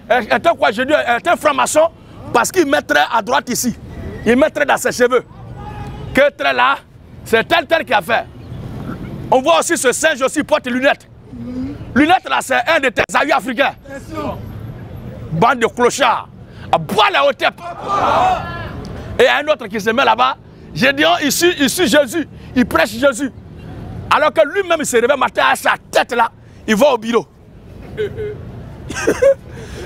Speaker 1: est un franc-maçon parce qu'il mettrait à droite ici. Il mettrait dans ses cheveux. Que trait là, c'est tel qui a fait. On voit aussi ce singe aussi porte des lunettes. Lunettes là, c'est un de tes amis africains. Bande de clochards. À boire la haute. Et un autre qui se met là-bas. J'ai dit, ici Jésus, il prêche Jésus. Alors que lui-même, il se réveille matin à sa tête là, il va au bureau.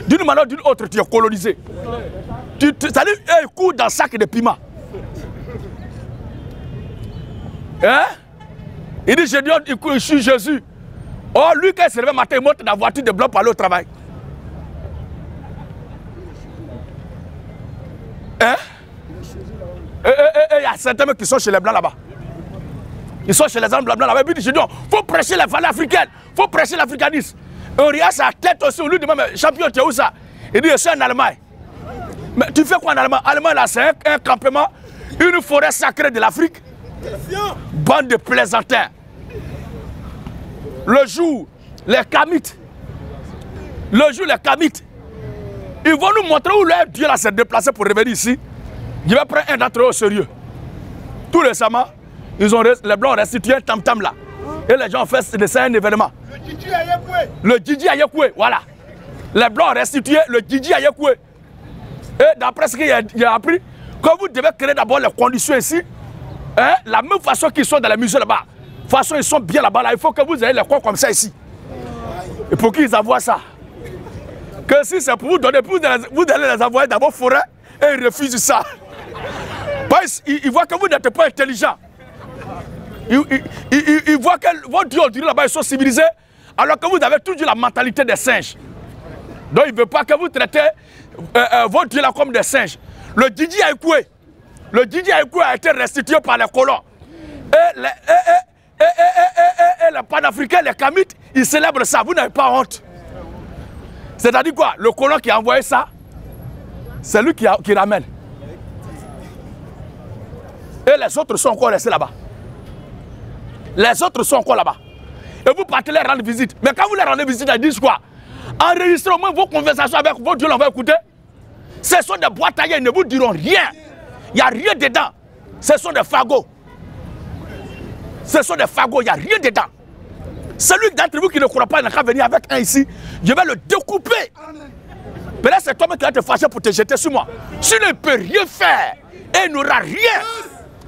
Speaker 1: D'une manière ou d'une autre, tu es colonisé. C'est-à-dire, il court dans un sac de piment. Hein? Il dit, je suis Jésus. Oh, lui, quand il se réveille matin, il monte dans la voiture de blanc pour aller au travail. Hein? Et il y a certains mecs qui sont chez les blancs là-bas. Ils sont chez les hommes blancs là-bas. Il dit, il faut prêcher les valeurs africaines. Il faut prêcher l'africanisme. Et on regarde sa tête aussi. On lui demande, champion, tu es où ça? Il dit, je suis en Allemagne. Mais tu fais quoi en Allemagne? Allemagne, là, c'est un campement, une forêt sacrée de l'Afrique. Bande de plaisantins. Le jour, les Kamites. Le jour, les Kamites. Ils vont nous montrer où leur Dieu là s'est déplacé pour revenir ici. Je vais prendre un d'entre eux au sérieux. Tout récemment, les Blancs ont restitué un tam-tam là. Et les gens ont fait c'est un événement.
Speaker 3: Le Djidji Ayekoué.
Speaker 1: Le Djidji Ayekoué, voilà. Les Blancs ont restitué le Djidji Ayekoué. Et d'après ce qu'il a appris, quand vous devez créer d'abord les conditions ici, hein, la même façon qu'ils sont dans les musées là-bas, de toute façon ils sont bien là-bas, là, il faut que vous ayez les coins comme ça ici. Et pour qu'ils envoient ça. Que si c'est pour vous donner, vous allez les envoyer dans vos forêts et ils refusent ça. Parce qu'ils voient que vous n'êtes pas intelligent. Ils voient que vos dieux là-bas ils sont civilisés, alors que vous avez toujours la mentalité des singes. Donc il ne veut pas que vous traitez vos dieux là comme des singes. Le Didi Aïkoué, a été restitué par les colons. Et les panafricains, les Kamites, ils célèbrent ça. Vous n'avez pas honte. C'est-à-dire quoi? Le colon qui a envoyé ça, c'est lui qui ramène. Et les autres sont encore restés là-bas. Les autres sont encore là-bas. Et vous partez les rendre visite. Mais quand vous les rendez visite, ils disent quoi? Enregistrez au moins vos conversations avec vos dieux, on va écouter. Ce sont des boîtes taillées, ils ne vous diront rien. Il n'y a rien dedans. Ce sont des fagots. Ce sont des fagots, il n'y a rien dedans. Celui d'entre vous qui ne croit pas, il n'a qu'à venir avec un ici. Je vais le découper. Peut-être c'est toi-même qui va te fâcher pour te jeter sur moi. Tu ne peux rien faire. Et il n'aura rien.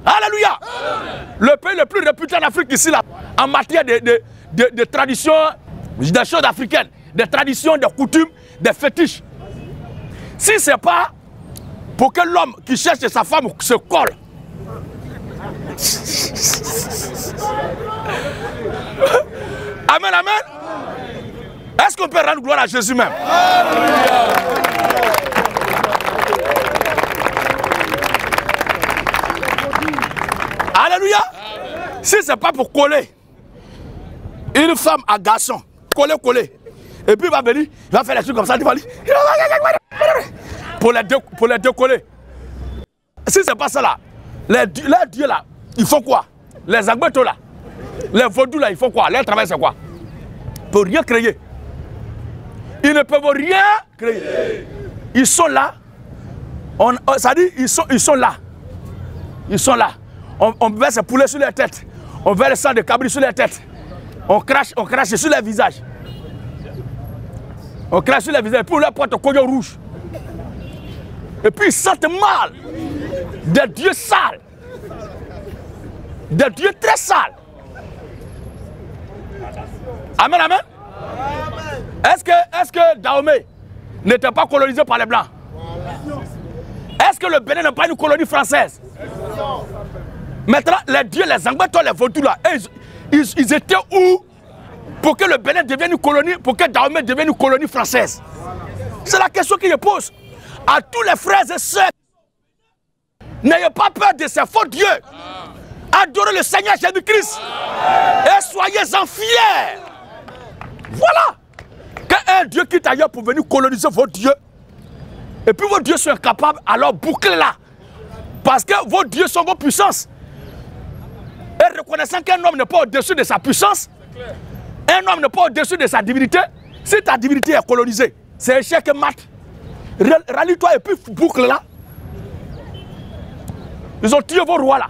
Speaker 1: Alléluia. Le pays le plus réputé en Afrique ici, là, en matière de traditions, des choses africaines, des traditions, des coutumes, des fétiches. Si ce n'est pas pour que l'homme qui cherche sa femme se colle. Amen, amen. Est-ce qu'on peut rendre gloire à Jésus même? Alléluia. Si ce n'est pas pour coller une femme à garçon, coller. Et puis il va venir, il va faire des trucs comme ça, il va dire, pour les décoller. Si ce n'est pas ça là, les dieux là, ils font quoi? Les agbetos là, les vaudous là, ils font quoi? Leur travail c'est quoi? Pour rien créer. Ils ne peuvent rien créer. Ils sont là. Ça dit, ils sont là. Ils sont là. On verse le poulet sur leur tête. On verse le sang de cabri sur leur tête. On crache sur leur visage. On crache sur leur visage. Et puis on leur porte un cognon rouge. Et puis ils sentent mal. Des dieux sales. Des dieux très sales. Amen, amen. Est-ce que Dahomey n'était pas colonisé par les Blancs? Est-ce que le Bénin n'est pas une colonie française? Maintenant, les dieux, les Angbatons, les Vaudous là, ils étaient où pour que le Bénin devienne une colonie, pour que Dahomey devienne une colonie française? C'est la question qu'il pose à tous les frères et sœurs. N'ayez pas peur de ces faux dieux. Adorez le Seigneur Jésus-Christ et soyez-en fiers. Voilà. Qu'un Dieu quitte ailleurs pour venir coloniser vos dieux, et puis vos dieux sont incapables, alors bouclez-la. Parce que vos dieux sont vos puissances. Et reconnaissant qu'un homme n'est pas au-dessus de sa puissance, un homme n'est pas au-dessus de sa divinité, si ta divinité est colonisée, c'est échec et mat. Rallie-toi et puis boucle-la. Ils ont tué vos rois là.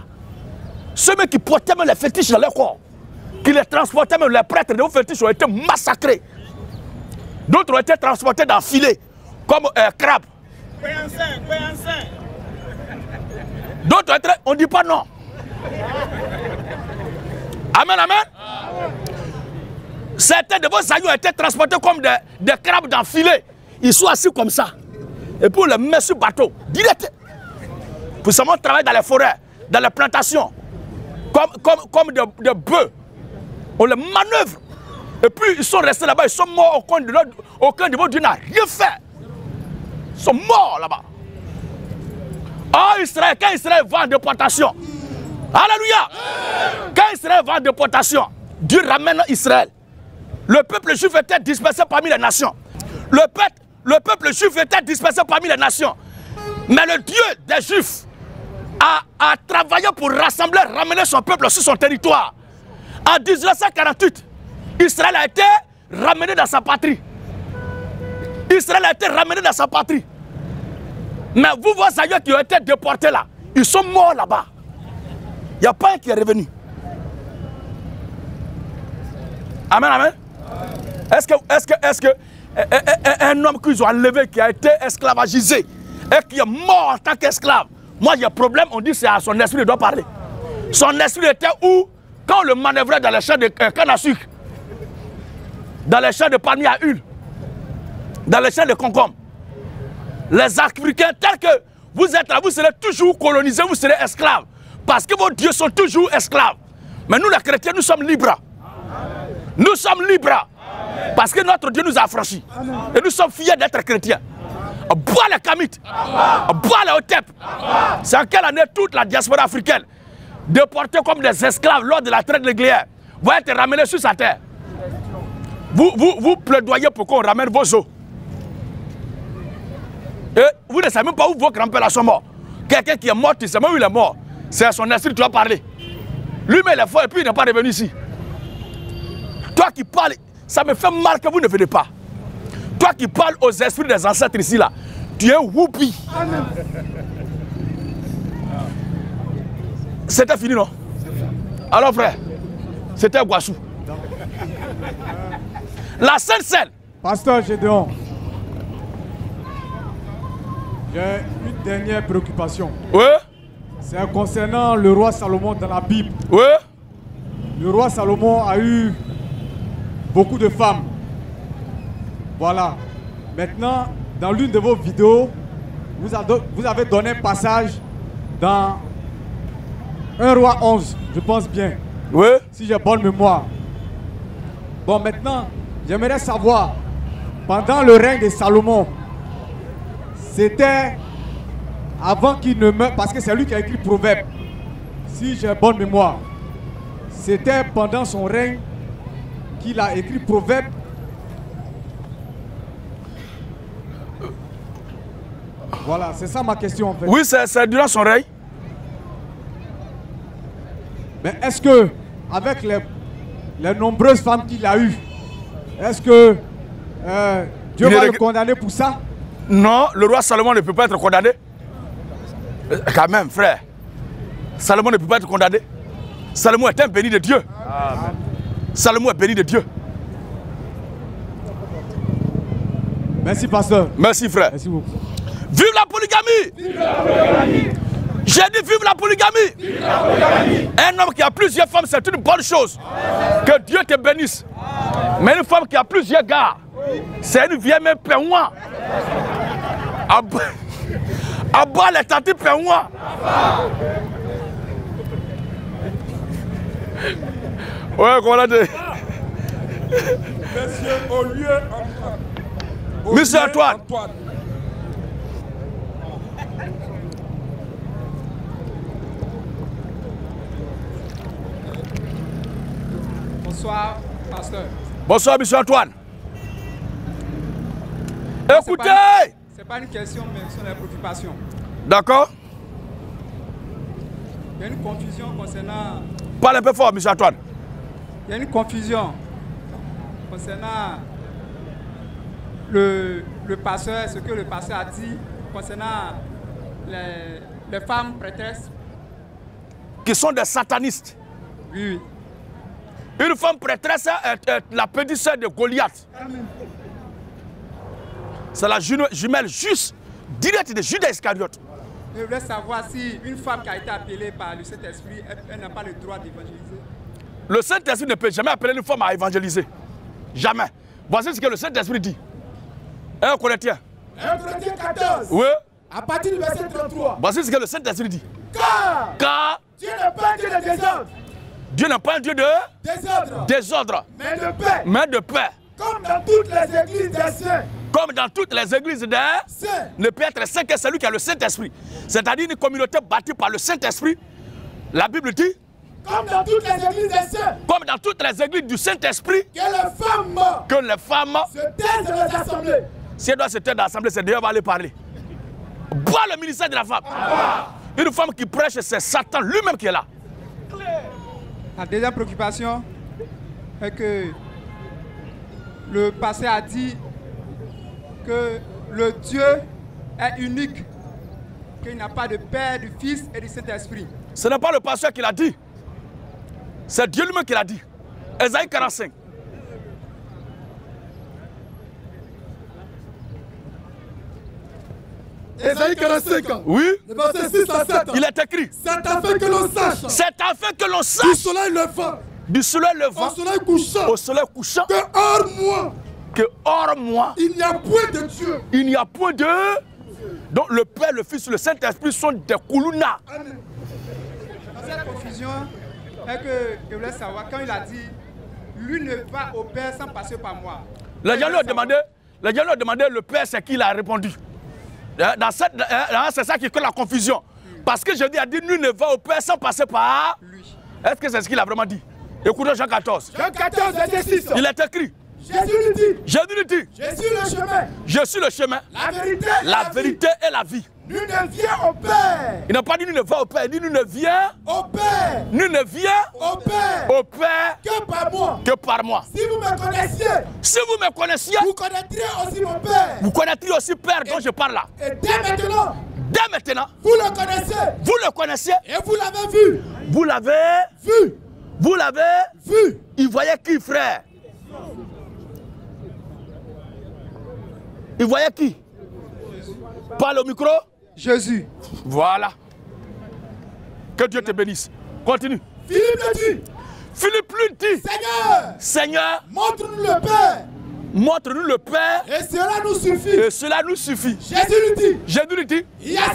Speaker 1: Ceux qui portaient même les fétiches dans leur corps, qui les transportaient même, les prêtres de vos fétiches ont été massacrés. D'autres ont été transportés dans filets, comme crabes. D'autres ont été... On ne dit pas non. Amen, amen. Certains de vos aïeux ont été transportés comme des crabes dans filets. Ils sont assis comme ça. Et puis on les met sur bateau, direct. Pour seulement travailler dans les forêts, dans les plantations, comme des bœufs. On les manœuvre. Et puis ils sont restés là-bas, ils sont morts aucun de vos dieux n'a rien fait. Ils sont morts là-bas. Oh Israël, quand Israël va en déportation, alléluia, quand Israël va en déportation, Dieu ramène Israël. Le peuple juif était dispersé parmi les nations. Le peuple juif était dispersé parmi les nations. Mais le Dieu des Juifs a travaillé pour rassembler, ramener son peuple sur son territoire. En 1948, Israël a été ramené dans sa patrie. Israël a été ramené dans sa patrie. Mais vous, vos aïeux qui ont été déportés là, ils sont morts là-bas. Il n'y a pas un qui est revenu. Amen, amen. Est-ce que un homme qu'ils ont enlevé, qui a été esclavagisé et qui est mort en tant qu'esclave, moi il y a un problème, on dit c'est à son esprit, il doit parler. Son esprit était où quand on le manœuvrait dans les champs de canne à sucre, dans les champs de palmiers à huile, dans les champs de concombre. Les Africains, tels que vous êtes là, vous serez toujours colonisés, vous serez esclaves. Parce que vos dieux sont toujours esclaves. Mais nous les chrétiens, nous sommes libres. Nous sommes libres. Parce que notre Dieu nous a affranchis. Et nous sommes fiers d'être chrétiens. Bois les Kamites, bois les Otep. C'est en quelle année toute la diaspora africaine, déportée comme des esclaves lors de la traite nucléaire, va être ramenée sur sa terre. Vous plaidoyez pour qu'on ramène vos os. Et vous ne savez même pas où vos grands-pères sont morts. Quelqu'un qui est mort, tu sais même où il est mort. C'est à son esprit que tu vas parler. Lui-même il est fort et puis il n'est pas revenu ici. Toi qui parles, ça me fait mal que vous ne venez pas. Toi qui parles aux esprits des ancêtres ici là, tu es whoopi. C'était fini non? Alors frère, c'était Guassou. La Sainte Seine.
Speaker 2: Pasteur Gédéon, j'ai une dernière préoccupation.
Speaker 1: Oui.
Speaker 2: C'est concernant le roi Salomon dans la Bible.
Speaker 1: Oui.
Speaker 2: Le roi Salomon a eu beaucoup de femmes. Voilà. Maintenant, dans l'une de vos vidéos, vous avez donné un passage dans 1 roi 11, je pense bien.
Speaker 1: Oui.
Speaker 2: Si j'ai bonne mémoire. Bon, maintenant, j'aimerais savoir, pendant le règne de Salomon, c'était avant qu'il ne meure, parce que c'est lui qui a écrit Proverbe, si j'ai bonne mémoire. C'était pendant son règne qu'il a écrit Proverbe. Voilà, c'est ça ma question en fait.
Speaker 1: Oui, c'est durant son règne.
Speaker 2: Mais est-ce que, avec les nombreuses femmes qu'il a eues, est-ce que Dieu va le condamner pour ça?
Speaker 1: Non, le roi Salomon ne peut pas être condamné. Quand même, frère. Salomon ne peut pas être condamné. Salomon est un béni de Dieu. Amen. Salomon est béni de Dieu.
Speaker 2: Merci, pasteur.
Speaker 1: Merci, frère.
Speaker 2: Merci beaucoup.
Speaker 1: Vive la polygamie! Vive la polygamie! J'ai dit vive la polygamie! Vive la polygamie! Un homme qui a plusieurs femmes, c'est une bonne chose. Amen. Que Dieu te bénisse. Amen. Mais une femme qui a plusieurs gars, c'est une vieille même peignoir. À bas les tantis peignoir. Ouais, qu'on l'a dit.
Speaker 3: Monsieur, au lieu Antoine.
Speaker 1: Monsieur Antoine.
Speaker 5: Bonsoir, pasteur.
Speaker 1: Bonsoir, monsieur Antoine. Écoutez!
Speaker 5: C'est pas une question, mais ce sont des préoccupations.
Speaker 1: D'accord.
Speaker 5: Il y a une confusion concernant...
Speaker 1: Parle un peu fort, monsieur Antoine.
Speaker 5: Il y a une confusion concernant le pasteur, ce que le pasteur a dit concernant les femmes prêtresses.
Speaker 1: Qui sont des satanistes.
Speaker 5: Oui, oui.
Speaker 1: Une femme prêtresse est la petite sœur de Goliath. C'est la jumelle juste, directe de Judas Iscariote.
Speaker 5: Je voulais savoir si une femme qui a été appelée par le Saint-Esprit, elle n'a pas le droit d'évangéliser.
Speaker 1: Le Saint-Esprit ne peut jamais appeler une femme à évangéliser. Jamais. Voici ce que le Saint-Esprit dit. 1 Corinthiens.
Speaker 3: 1 Corinthiens 14.
Speaker 1: Oui.
Speaker 3: À partir du verset 33.
Speaker 1: Voici ce que le Saint-Esprit dit.
Speaker 3: Car Dieu n'est pas un Dieu de désordre.
Speaker 1: Dieu n'est pas un Dieu de désordre.
Speaker 3: Mais de paix.
Speaker 1: Mais de paix.
Speaker 3: Comme dans toutes les églises des saints.
Speaker 1: Comme dans toutes les églises des saints. Ne peut être saint que celui qui a le Saint-Esprit. C'est-à-dire une communauté bâtie par le Saint-Esprit. La Bible dit.
Speaker 3: Comme dans toutes les églises des saints.
Speaker 1: Comme dans toutes les églises du Saint-Esprit.
Speaker 3: Que les femmes
Speaker 1: se taisent dans les assemblées. Si elles doivent se taire dans l'assemblée, c'est Dieu va aller parler. Bois le ministère de la femme. Une femme qui prêche, c'est Satan lui-même qui est là.
Speaker 5: La deuxième préoccupation est que le pasteur a dit que le Dieu est unique, qu'il n'y a pas de Père, du Fils et du Saint-Esprit.
Speaker 1: Ce n'est pas le pasteur qui l'a dit. C'est Dieu lui-même qui l'a dit. Ésaïe 45.
Speaker 3: Ésaïe 45 ans.
Speaker 1: Oui.
Speaker 3: Le verset 6 à 7.
Speaker 1: Il est écrit.
Speaker 3: C'est afin que l'on sache.
Speaker 1: C'est afin que l'on sache.
Speaker 3: Du soleil levant.
Speaker 1: Du soleil levant.
Speaker 3: Au soleil couchant.
Speaker 1: Au soleil couchant.
Speaker 3: Que hors moi.
Speaker 1: Que hors moi.
Speaker 3: Il n'y a point de Dieu.
Speaker 1: Il n'y a point de. Donc le Père, le Fils et le Saint-Esprit sont des koulouna.
Speaker 5: Cette confusion est que je voulais savoir quand il a dit lui ne va au Père sans passer par moi.
Speaker 1: Les gens lui ont demandé, le Père, c'est qui? Il a répondu. C'est ça qui crée la confusion. Parce que Jésus a dit, nul ne va au Père sans passer par lui. Est-ce que c'est ce qu'il a vraiment dit? Écoutez Jean 14.
Speaker 3: Jean 14, verset 6.
Speaker 1: Il est écrit.
Speaker 3: Jésus lui dit.
Speaker 1: Je suis le chemin. Je suis le chemin.
Speaker 3: La vérité
Speaker 1: et la vie.
Speaker 3: Nul ne vient au Père.
Speaker 1: Il n'a pas dit nul ne va au Père, il dit nul ne vient
Speaker 3: au Père.
Speaker 1: Nul ne vient
Speaker 3: au Père.
Speaker 1: Que par moi.
Speaker 3: Si vous me connaissiez, vous connaîtriez aussi mon Père.
Speaker 1: Vous connaîtriez aussi Père dont je parle là.
Speaker 3: Et dès maintenant, vous le connaissez. Et vous l'avez vu.
Speaker 1: Vous l'avez vu. Il voyait qui, frère? Il voyait qui? Parle au micro.
Speaker 5: Jésus.
Speaker 1: Voilà. Que Dieu te bénisse. Continue.
Speaker 3: Philippe lui dit.
Speaker 1: Seigneur,
Speaker 3: montre-nous le Père.
Speaker 1: Montre-nous le Père.
Speaker 3: Et cela nous suffit.
Speaker 1: Jésus lui dit.
Speaker 3: Il y a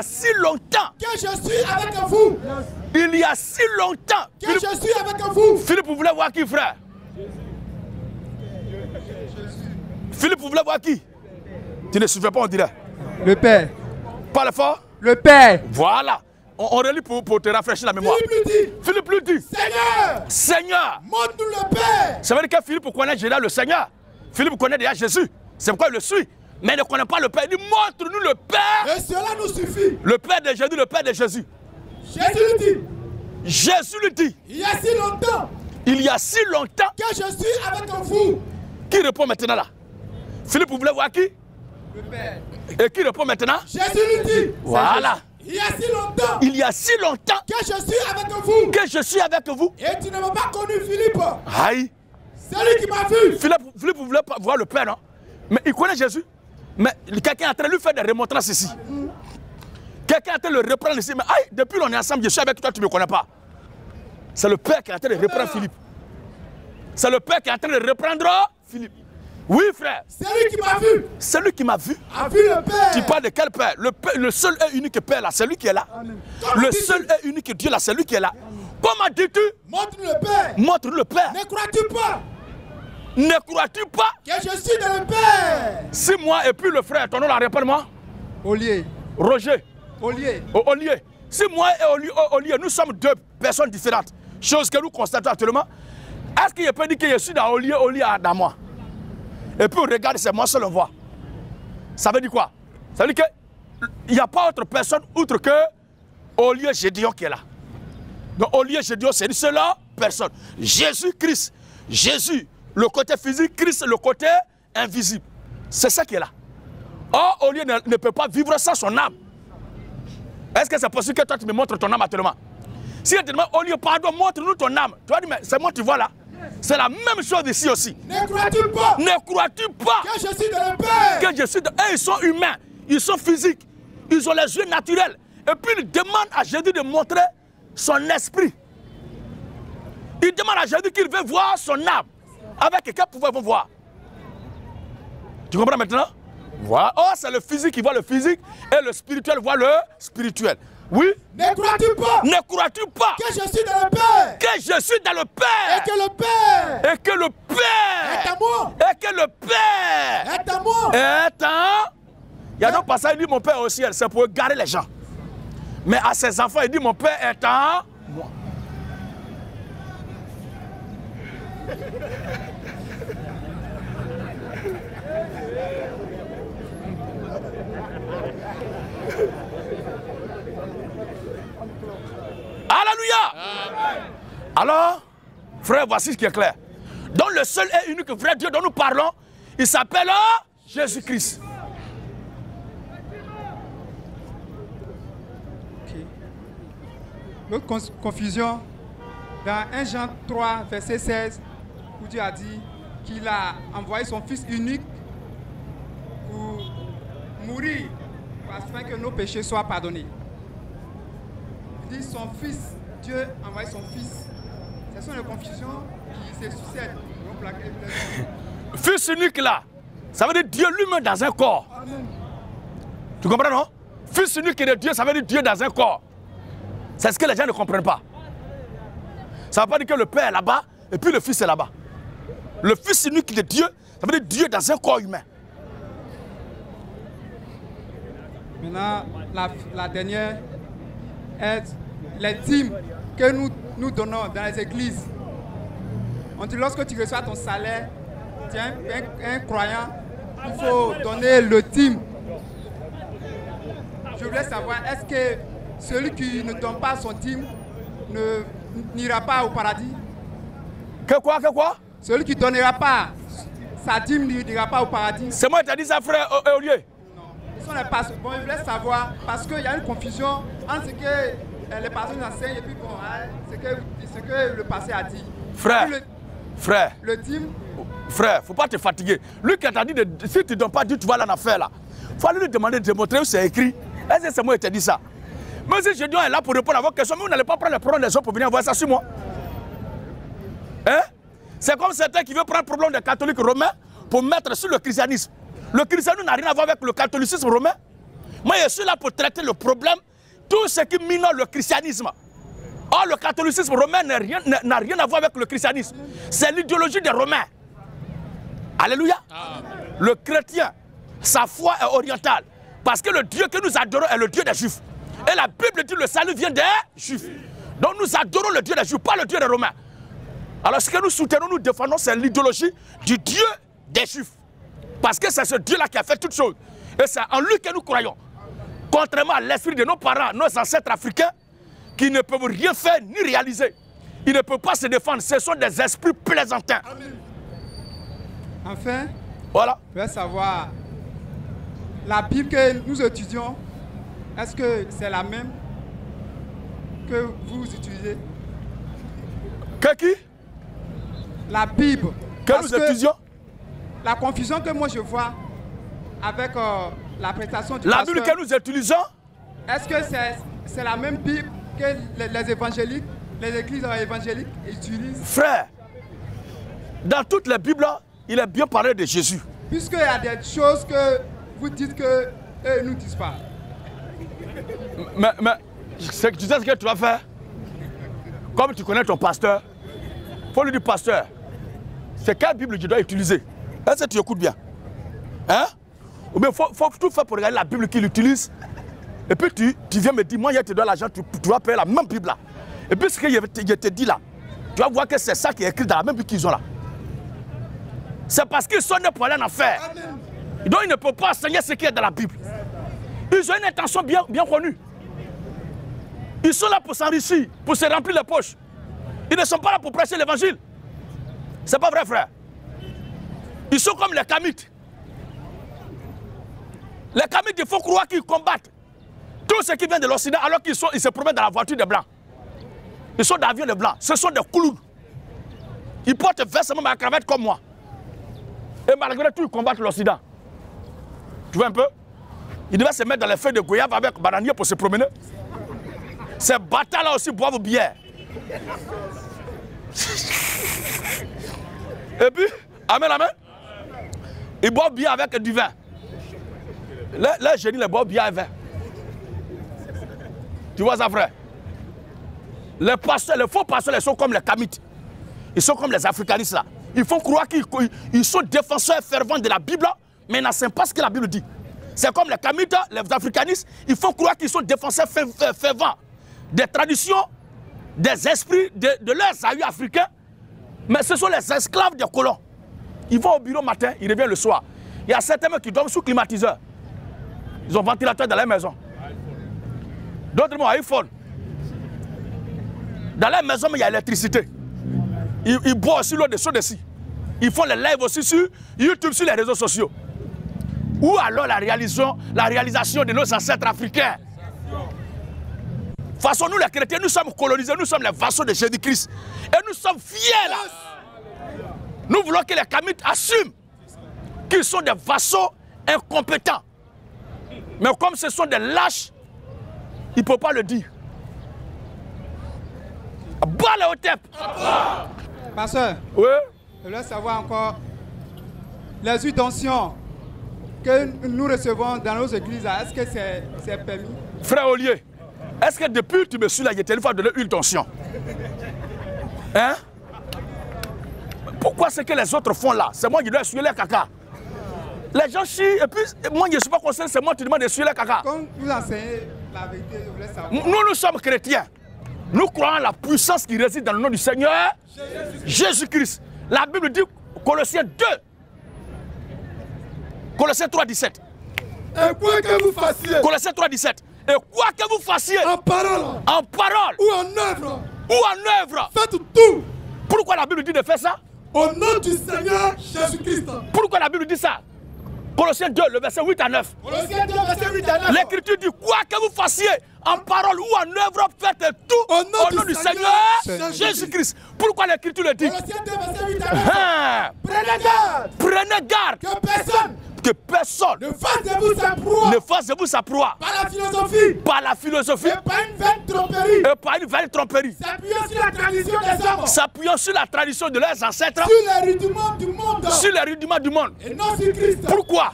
Speaker 3: si longtemps. Que je suis avec vous.
Speaker 1: Il y a si longtemps.
Speaker 3: Que je suis avec vous.
Speaker 1: Philippe voulait voir qui, frère? Philippe voulait voir qui? Tu ne suivais pas, on dirait.
Speaker 5: Le Père.
Speaker 1: Parle fort.
Speaker 5: Le Père.
Speaker 1: Voilà. On relit pour te rafraîchir la mémoire. Philippe lui dit. Seigneur.
Speaker 3: Montre-nous le Père.
Speaker 1: Ça veut dire que Philippe connaît déjà le Seigneur. Philippe connaît déjà Jésus. C'est pourquoi il le suit. Mais il ne connaît pas le Père. Il dit, montre-nous le Père.
Speaker 3: Et cela nous suffit.
Speaker 1: Le Père de Jésus, le Père de Jésus. Jésus lui dit. Il y a si longtemps.
Speaker 3: Que je suis avec vous.
Speaker 1: Qui répond maintenant là? Philippe voulait voir qui?
Speaker 5: Le Père.
Speaker 1: Et qui répond maintenant?
Speaker 3: Jésus lui dit.
Speaker 1: Voilà.
Speaker 3: Il y a si longtemps.
Speaker 1: Que
Speaker 3: je suis avec vous.
Speaker 1: Et
Speaker 3: tu ne m'as pas connu, Philippe.
Speaker 1: Aïe.
Speaker 3: C'est lui qui m'a vu.
Speaker 1: Philippe voulait voir le Père, non? Mais il connaît Jésus. Mais quelqu'un est en train de lui faire des remontrances ici. Quelqu'un est en train de le reprendre ici. Mais aïe, depuis qu'on est ensemble, je suis avec toi, tu ne me connais pas. C'est le Père qui est en train de reprendre Philippe. C'est le Père qui est en train de reprendre Philippe. Oui, frère.
Speaker 3: C'est lui qui m'a vu.
Speaker 1: C'est lui qui m'a vu.
Speaker 3: A vu le Père.
Speaker 1: Tu parles de quel Père? Le seul et unique Père là, c'est lui qui est là. Le seul et unique Dieu là, c'est lui qui est là. Comment dis-tu?
Speaker 3: Montre-nous le Père.
Speaker 1: Montre-nous le Père.
Speaker 3: Ne crois-tu pas?
Speaker 1: Ne crois-tu pas
Speaker 3: que je suis dans le Père?
Speaker 1: Si moi et puis le frère, ton nom là, répète-moi.
Speaker 5: Olier.
Speaker 1: Roger.
Speaker 5: Olier.
Speaker 1: Olier. Si moi et Olier, nous sommes deux personnes différentes, chose que nous constatons actuellement, est-ce qu'il peut dire que je suis dans Olier dans moi? Et puis on regarde, c'est moi seul on voit. Ça veut dire quoi? Ça veut dire qu'il n'y a pas autre personne outre que Olier Gédéon qui est là. Donc Olier Gédéon, c'est une seule personne. Jésus-Christ. Jésus, le côté physique, Christ, le côté invisible. C'est ça qui est là. Or, Olier ne peut pas vivre sans son âme. Est-ce que c'est possible que toi tu me montres ton âme actuellement? Si tu te demandes, Olier, pardon, montre-nous ton âme. Tu vas dire, mais c'est moi tu vois là. C'est la même chose ici aussi.
Speaker 3: Ne crois-tu pas?
Speaker 1: Ne crois-tu pas
Speaker 3: que je suis dans le Père?
Speaker 1: Que je suis dans... Ils sont humains, ils sont physiques, ils ont les yeux naturels. Et puis ils demandent à Jésus de montrer son esprit. Ils demandent à Jésus qu'il veut voir son âme. Avec quel pouvoir ils vont voir? Tu comprends maintenant? Voilà. Oh, c'est le physique qui voit le physique et le spirituel voit le spirituel. Oui?
Speaker 3: Ne crois-tu pas?
Speaker 1: Ne crois-tu pas?
Speaker 3: Que je suis dans le Père?
Speaker 1: Que je suis dans le Père?
Speaker 3: Et que le Père?
Speaker 1: Et que le Père?
Speaker 3: Est à moi?
Speaker 1: Et que le Père?
Speaker 3: Est à moi?
Speaker 1: Est à... Il y a d'autres passages, il dit mon Père au ciel, c'est pour égarer les gens. Mais à ses enfants, il dit mon Père est à moi. Alléluia. Alors, frère, voici ce qui est clair. Donc le seul et unique vrai Dieu dont nous parlons, il s'appelle Jésus-Christ.
Speaker 5: L'autre confusion, dans 1 Jean 3, verset 16, où Dieu a dit qu'il a envoyé son Fils unique pour mourir, afin que nos péchés soient pardonnés. Il dit son Fils, Dieu a envoyé son Fils. Ce sont les confusions qui se succèdent.
Speaker 1: Fils unique là, ça veut dire Dieu lui-même dans un corps. Amen. Tu comprends non? Fils unique de Dieu, ça veut dire Dieu dans un corps. C'est ce que les gens ne comprennent pas. Ça ne veut pas dire que le Père est là-bas et puis le Fils est là-bas. Le Fils unique de Dieu, ça veut dire Dieu dans un corps humain.
Speaker 5: Maintenant, la dernière est les dîmes que nous donnons dans les églises. On dit lorsque tu reçois ton salaire, tu es un croyant, il faut donner le dîme. Je voulais savoir, est-ce que celui qui ne donne pas son dîme n'ira pas au paradis?
Speaker 1: Que quoi?
Speaker 5: Celui qui ne donnera pas sa dîme n'ira pas au paradis.
Speaker 1: C'est moi qui t'ai dit ça, frère Olivier.
Speaker 5: Bon, je voulais savoir, parce qu'il y a une confusion entre ce que les pasteurs enseignent et puis bon, ce que le passé a dit.
Speaker 1: Frère.
Speaker 5: Le dîme.
Speaker 1: Frère, faut pas te fatiguer. Lui qui t'a dit, si tu ne donnes pas, tu vas l'en affaire là. Il faut aller lui demander de te montrer où c'est écrit. Est-ce que c'est moi qui t'ai dit ça? Mais si Gédéon est là pour répondre à vos questions, mais vous n'allez pas prendre le problème des autres pour venir voir ça sur moi. Hein? C'est comme certains qui veulent prendre le problème des catholiques romains pour mettre sur le christianisme. Le christianisme n'a rien à voir avec le catholicisme romain. Moi, je suis là pour traiter le problème, tout ce qui minore le christianisme. Or, le catholicisme romain n'a rien à voir avec le christianisme. C'est l'idéologie des Romains. Alléluia. Le chrétien, sa foi est orientale. Parce que le Dieu que nous adorons est le Dieu des Juifs. Et la Bible dit que le salut vient des Juifs. Donc nous adorons le Dieu des Juifs, pas le Dieu des Romains. Alors ce que nous soutenons, nous défendons, c'est l'idéologie du Dieu des Juifs. Parce que c'est ce Dieu-là qui a fait toutes choses. Et c'est en lui que nous croyons. Contrairement à l'esprit de nos parents, nos ancêtres africains, qui ne peuvent rien faire ni réaliser. Ils ne peuvent pas se défendre. Ce sont des esprits plaisantins.
Speaker 5: Enfin,
Speaker 1: voilà.
Speaker 5: Je veux savoir, la Bible que nous étudions, est-ce que c'est la même que vous utilisez?
Speaker 1: Que qui?
Speaker 5: La Bible.
Speaker 1: Que nous étudions?
Speaker 5: La confusion que moi je vois avec la prestation du
Speaker 1: la
Speaker 5: pasteur,
Speaker 1: Bible que nous utilisons?
Speaker 5: Est-ce que c'est la même Bible que les évangéliques, les églises évangéliques utilisent?
Speaker 1: Frère, dans toutes les Bibles, il est bien parlé de Jésus.
Speaker 5: Puisqu'il y a des choses que vous dites que eux ne nous disent pas.
Speaker 1: Mais tu sais ce que tu vas faire? Comme tu connais ton pasteur, il faut lui dire, pasteur, c'est quelle Bible tu dois utiliser? Est-ce que tu écoutes bien? Hein? Ou bien il faut tout faire pour regarder la Bible qu'il utilise. Et puis tu viens me dire, moi je te donne l'argent, tu vas payer la même Bible là. Et puis ce que je te dis là, tu vas voir que c'est ça qui est écrit dans la même Bible qu'ils ont là. C'est parce qu'ils sont nés pour aller en enfer. Donc ils ne peuvent pas enseigner ce qui est dans la Bible. Ils ont une intention bien connue. Ils sont là pour s'enrichir, pour se remplir les poches. Ils ne sont pas là pour prêcher l'évangile. C'est pas vrai, frère. Ils sont comme les Kamites. Les Kamites, il faut croire qu'ils combattent tout ce qui vient de l'Occident alors qu'ils se promènent dans la voiture des Blancs. Ils sont dans l'avion des Blancs. Ce sont des clowns. Ils portent vêtements à la cravate comme moi. Et malgré tout, ils combattent l'Occident. Tu vois un peu? Ils devaient se mettre dans les feuilles de goyave avec bananier pour se promener. Ces bâtards-là aussi boivent bière. Et puis, amen, amen. Ils boivent bien avec du vin. Les génies, les boivent bien avec vin. Tu vois ça, frère? Les pasteurs, les faux pasteurs, ils sont comme les Kamites. Ils sont comme les africanistes là. Ils font croire qu'ils sont défenseurs fervents de la Bible, mais ils n'enseignent pas ce que la Bible dit. C'est comme les Kamites, les africanistes, ils font croire qu'ils sont défenseurs fervents des traditions, des esprits, de leurs aïeux africains, mais ce sont les esclaves des colons. Ils vont au bureau matin, ils reviennent le soir. Il y a certains qui dorment sous climatiseur. Ils ont ventilateur dans leur maison. D'autres ont iPhone. Dans leur maison, il y a l'électricité. Ils boivent aussi l'eau de chaud dessus. Ils font les lives aussi sur YouTube, sur les réseaux sociaux. Ou alors la réalisation de nos ancêtres africains. De toute façon, nous les chrétiens, nous sommes colonisés, nous sommes les vassaux de Jésus-Christ. Et nous sommes fiers là. Nous voulons que les Kamites assument qu'ils sont des vassaux incompétents. Mais comme ce sont des lâches, ils ne peuvent pas le dire. Bas les Hotep.
Speaker 5: Pasteur,
Speaker 1: oui?
Speaker 5: Je voulais savoir encore les huiles d'onction que nous recevons dans nos églises, est-ce que c'est permis?
Speaker 1: Frère Olivier, est-ce que depuis que tu me suis là, il y a une fois donné huile d'onction? Hein? Pourquoi ce que les autres font là? C'est moi qui dois essuyer les caca. Les gens chient et puis moi je ne suis pas concerné, c'est moi qui demande d'essuyer les caca.
Speaker 5: Comme vous enseignez la vérité, je voulais savoir.
Speaker 1: Nous sommes chrétiens. Nous croyons à la puissance qui réside dans le nom du Seigneur Jésus-Christ. La Bible dit, Colossiens 2, Colossiens 3, 17.
Speaker 3: Et quoi que vous fassiez,
Speaker 1: Colossiens 3, 17. Et quoi que vous fassiez,
Speaker 3: en parole
Speaker 1: ou en œuvre,
Speaker 3: faites tout.
Speaker 1: Pourquoi la Bible dit de faire ça?
Speaker 3: Au nom du Seigneur Jésus-Christ.
Speaker 1: Pourquoi la Bible dit ça? Colossiens 2, le verset 8 à 9.
Speaker 3: Colossiens 2, verset 8 à 9.
Speaker 1: L'Écriture dit, quoi que vous fassiez, en parole ou en œuvre, faites tout au nom du Seigneur Jésus-Christ. Pourquoi l'Écriture le dit?
Speaker 3: Colossiens 2, verset 8 à 9. Prenez garde.
Speaker 1: Prenez garde. Que personne
Speaker 3: ne fasse de vous sa proie.
Speaker 1: Ne fasse de vous sa proie.
Speaker 3: Par la philosophie.
Speaker 1: Par la philosophie.
Speaker 3: Et par une vaine tromperie.
Speaker 1: Et par une vaine tromperie.
Speaker 3: S'appuyant sur la tradition des hommes.
Speaker 1: S'appuyant sur la tradition de leurs ancêtres.
Speaker 3: Sur les rudiments du monde.
Speaker 1: Sur les rudiments du monde.
Speaker 3: Et non sur Christ.
Speaker 1: Pourquoi?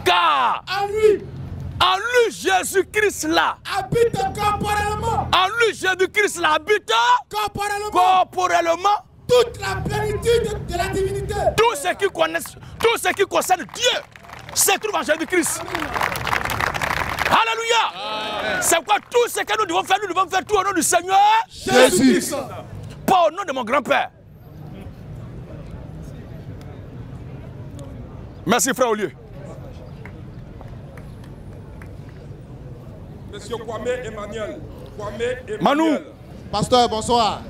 Speaker 1: Car
Speaker 3: en lui,
Speaker 1: Jésus-Christ là
Speaker 3: habite corporellement.
Speaker 1: En lui, Jésus-Christ là habite corporellement.
Speaker 3: Toute la plénitude de la divinité.
Speaker 1: Tout ce qui concerne Dieu se trouve en Jésus-Christ. Alléluia. C'est quoi tout ce que nous devons faire? Nous devons faire tout au nom du Seigneur
Speaker 3: Jésus.
Speaker 1: Pas au nom de mon grand-père. Merci frère Olieu.
Speaker 6: Monsieur Kwame Emmanuel.
Speaker 7: Manu. Pasteur, bonsoir.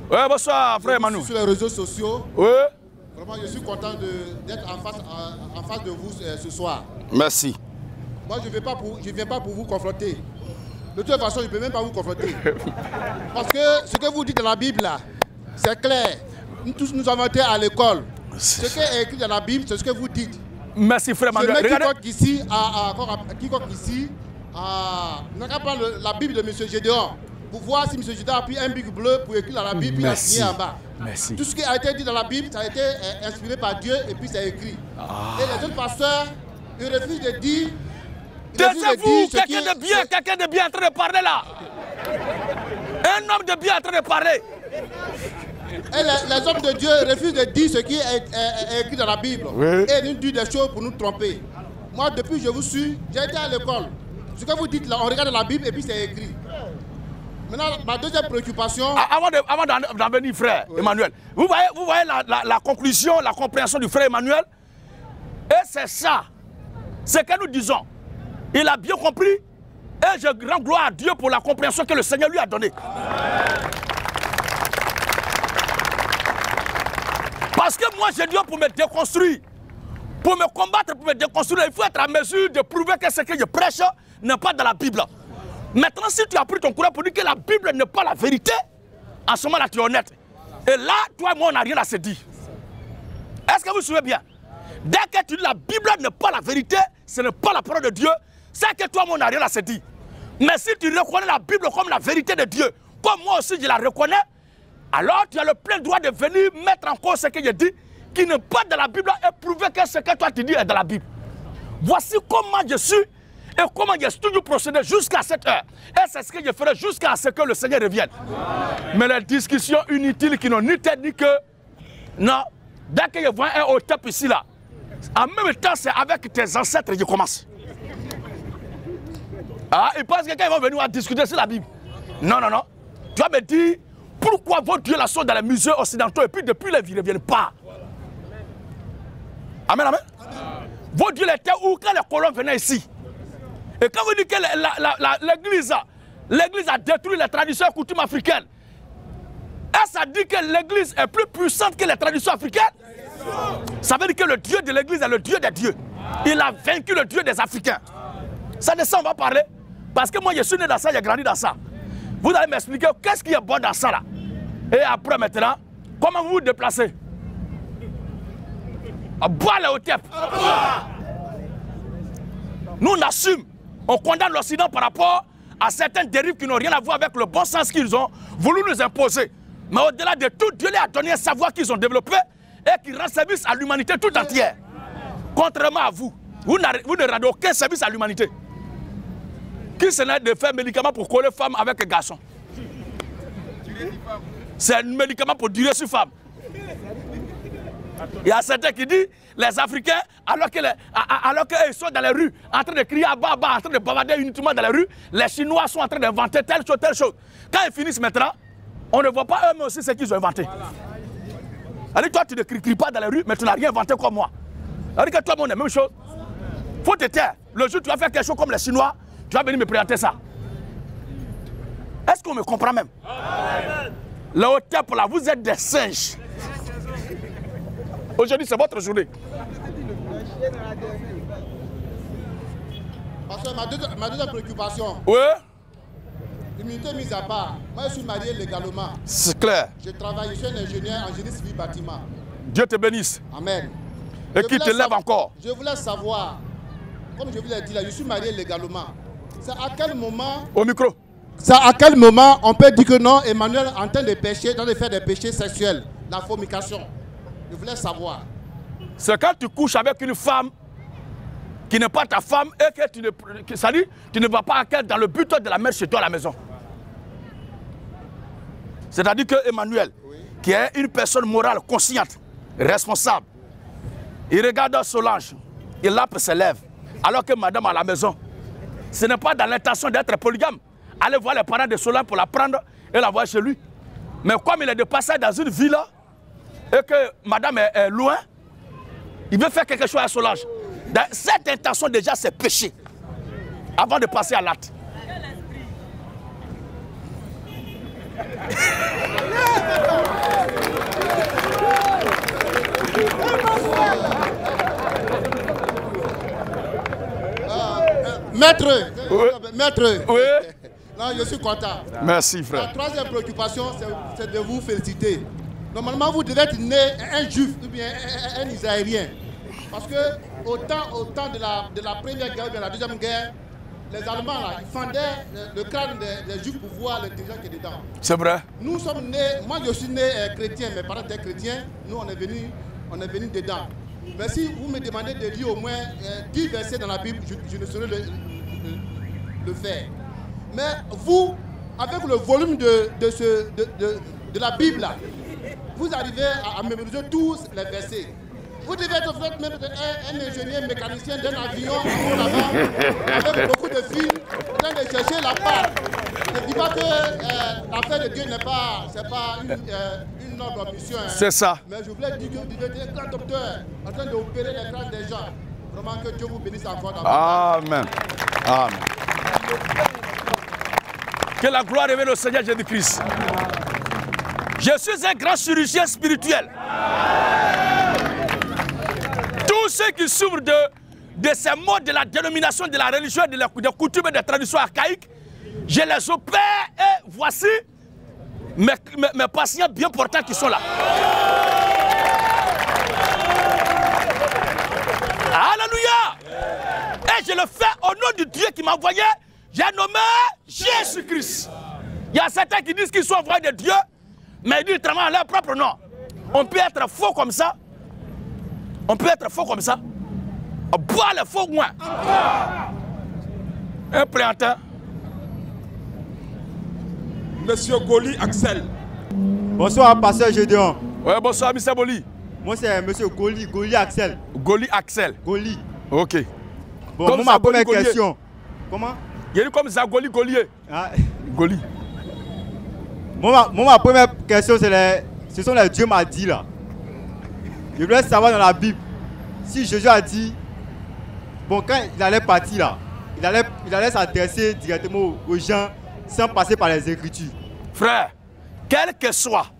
Speaker 1: Oui, bonsoir, frère Manu.
Speaker 7: Sur les réseaux sociaux.
Speaker 1: Oui.
Speaker 7: Vraiment, je suis content d'être en face de vous ce soir.
Speaker 1: Merci.
Speaker 7: Moi, je ne viens pas pour vous confronter. De toute façon, je ne peux même pas vous confronter. Parce que ce que vous dites dans la Bible, là, c'est clair. Nous tous, nous avons été à l'école. Ce qui est écrit dans la Bible, c'est ce que vous dites.
Speaker 1: Merci, frère Manu.
Speaker 7: Quiconque ici, n'a qu'à prendre la Bible de M. Gédéon pour voir si M. Gédéon a pris un bic bleu pour écrire dans la Bible, puis il a signé en bas.
Speaker 1: Merci.
Speaker 7: Tout ce qui a été dit dans la Bible, ça a été inspiré par Dieu et puis c'est écrit. Et les autres pasteurs, ils refusent de dire.
Speaker 1: Taisez-vous, quelqu'un de bien en train de parler là. Un homme de bien en train de parler.
Speaker 7: Et les hommes de Dieu refusent de dire ce qui est écrit dans la Bible. Oui. Et ils nous disent des choses pour nous tromper. Moi, depuis que je vous suis, j'ai été à l'école. Ce que vous dites là, on regarde la Bible et puis c'est écrit. Maintenant, ma deuxième préoccupation...
Speaker 1: Avant d'en venir, frère Emmanuel, vous voyez la conclusion, la compréhension du frère Emmanuel? Et c'est ça, ce que nous disons. Il a bien compris et je rends gloire à Dieu pour la compréhension que le Seigneur lui a donnée. Parce que moi, j'ai Dieu pour me déconstruire. Pour me combattre, pour me déconstruire, il faut être en mesure de prouver que ce que je prêche n'est pas dans la Bible. Maintenant, si tu as pris ton courage pour dire que la Bible n'est pas la vérité, en ce moment-là, tu es honnête. Et là, toi et moi, on n'a rien à se dire. Est-ce que vous suivez bien? Dès que tu dis la Bible n'est pas la vérité, ce n'est pas la parole de Dieu, c'est que toi et moi, on n'a rien à se dire. Mais si tu reconnais la Bible comme la vérité de Dieu, comme moi aussi je la reconnais, alors tu as le plein droit de venir mettre en cause ce que je dis, qui n'est pas dans la Bible, et prouver que ce que toi tu dis est dans la Bible. Voici comment je suis et comment j'ai toujours procédé jusqu'à cette heure. Et c'est ce que je ferai jusqu'à ce que le Seigneur revienne. Mais les discussions inutiles qui n'ont ni tête ni queue, non, dès que je vois un au top ici là, en même temps c'est avec tes ancêtres que je commence. Ah, ils pensent que quelqu'un va venir discuter sur la Bible. Non, non, non. Tu vas me dire pourquoi vos dieux là sont dans les musées occidentaux et puis depuis les vies ne reviennent pas. Amen, amen. Vos dieux étaient où quand les colons venaient ici? Et quand vous dites que l'église a détruit les traditions et coutumes africaines, est-ce que ça dit que l'église est plus puissante que les traditions africaines? Ça veut dire que le Dieu de l'église est le Dieu des dieux. Il a vaincu le Dieu des Africains. Ça de ça on va parler. Parce que moi je suis né dans ça, j'ai grandi dans ça. Vous allez m'expliquer qu'est-ce qui est bon dans ça là. Et après maintenant, comment vous vous déplacez? À boire les hôtels. Nous on assume, on condamne l'Occident par rapport à certaines dérives qui n'ont rien à voir avec le bon sens qu'ils ont voulu nous imposer. Mais au-delà de tout, Dieu leur a donné un savoir qu'ils ont développé et qui rend service à l'humanité tout entière. Contrairement à vous, vous ne rendez aucun service à l'humanité. Qui ce n'est de faire médicaments pour coller femmes avec garçons? C'est un médicament pour durer sur femme. Il y a certains qui disent, les Africains, alors qu'ils sont dans les rues, en train de crier à bas, en train de bavarder uniquement dans les rues, les Chinois sont en train d'inventer telle chose. Quand ils finissent maintenant, on ne voit pas eux-mêmes aussi ce qu'ils ont inventé. Voilà. Alors toi, tu ne cries pas dans les rues, mais tu n'as rien inventé comme moi. Alors que toi, on est la même chose. Faut te taire. Le jour où tu vas faire quelque chose comme les Chinois, tu vas venir me présenter ça. Est-ce qu'on me comprend même? Le haut temple là, vous êtes des singes. Aujourd'hui, c'est votre journée.
Speaker 7: Parce que ma deuxième préoccupation.
Speaker 1: Oui.
Speaker 7: L'immunité mise à part. Moi, je suis marié légalement.
Speaker 1: C'est clair.
Speaker 7: Je travaille, je suis un ingénieur en génie civil bâtiment.
Speaker 1: Dieu te bénisse.
Speaker 7: Amen.
Speaker 1: Et qui te lève encore.
Speaker 7: Je voulais savoir, comme je vous l'ai dit là, je suis marié légalement. C'est à quel moment...
Speaker 1: Au micro.
Speaker 7: C'est à quel moment on peut dire que non, Emmanuel est en train de pécher, en train de faire des péchés sexuels, la fornication. Je voulais savoir.
Speaker 1: C'est quand tu couches avec une femme qui n'est pas ta femme et que tu ne vas pas dans le but de la mettre chez toi à la maison. C'est-à-dire que Emmanuel, oui, qui est une personne morale, consciente, responsable, il regarde Solange, il lape ses lèvres, alors que madame à la maison, ce n'est pas dans l'intention d'être polygame. Allez voir les parents de Solange pour la prendre et la voir chez lui. Mais comme il est de passage dans une ville et que madame est loin, il veut faire quelque chose à Solange. Cette intention déjà c'est péché avant de passer à l'acte.
Speaker 7: Maître,
Speaker 1: oui.
Speaker 7: Maître,
Speaker 1: oui.
Speaker 7: Non, je suis content.
Speaker 1: Merci frère.
Speaker 7: La troisième préoccupation, c'est de vous féliciter. Normalement, vous devez être né un juif ou bien un israélien. Parce que au temps de la première guerre, de la deuxième guerre, les Allemands, là, ils fendaient le crâne des juifs pour voir l'intelligence qui est dedans.
Speaker 1: C'est vrai.
Speaker 7: Nous sommes nés, moi je suis né chrétien, mes parents étaient chrétiens, nous on est venus dedans. Mais si vous me demandez de lire au moins 10 versets dans la Bible, je ne saurais le faire. Mais vous, avec le volume de la Bible, là, vous arrivez à mémoriser tous les versets. Vous devez être même un ingénieur mécanicien d'un avion là-bas, avec beaucoup de fils, en train de chercher la part. Je ne dis pas que l'affaire de Dieu n'est pas, une noble mission. Hein.
Speaker 1: C'est ça.
Speaker 7: Mais je voulais dire que vous devez être un grand docteur, en train d'opérer les crânes des gens. Vraiment que Dieu vous bénisse encore.
Speaker 1: Amen. Amen. Que la gloire revienne au Seigneur Jésus-Christ. Je suis un grand chirurgien spirituel. Tous ceux qui souffrent de ces mots de la dénomination, de la religion, des coutumes et des traditions archaïques, je les opère et voici mes patients bien portants qui sont là. Alléluia! Et je le fais au nom du Dieu qui m'a envoyé. J'ai nommé Jésus-Christ. Il y a certains qui disent qu'ils sont envoyés de Dieu, mais ils disent travaillent à leur propre nom. On peut être faux comme ça. On peut être faux comme ça. Boire le faux moins. Un présentant.
Speaker 6: Monsieur Goli Axel.
Speaker 2: Bonsoir, pasteur Gédéon.
Speaker 1: Oui, bonsoir, M. Boli.
Speaker 2: Moi, c'est monsieur Goli Axel.
Speaker 1: Goli Axel.
Speaker 2: Goli.
Speaker 1: Ok.
Speaker 2: Bon, comme ma première question. Comment?
Speaker 1: Il est comme ça, Golier.
Speaker 2: Ah.
Speaker 1: Goli.
Speaker 2: Moi, ma première question, ce sont les dieux m'a dit là. Je voulais savoir dans la Bible si Jésus a dit, bon, quand il allait partir là, il allait s'adresser directement aux gens sans passer par les Écritures.
Speaker 1: Frère, quel que soit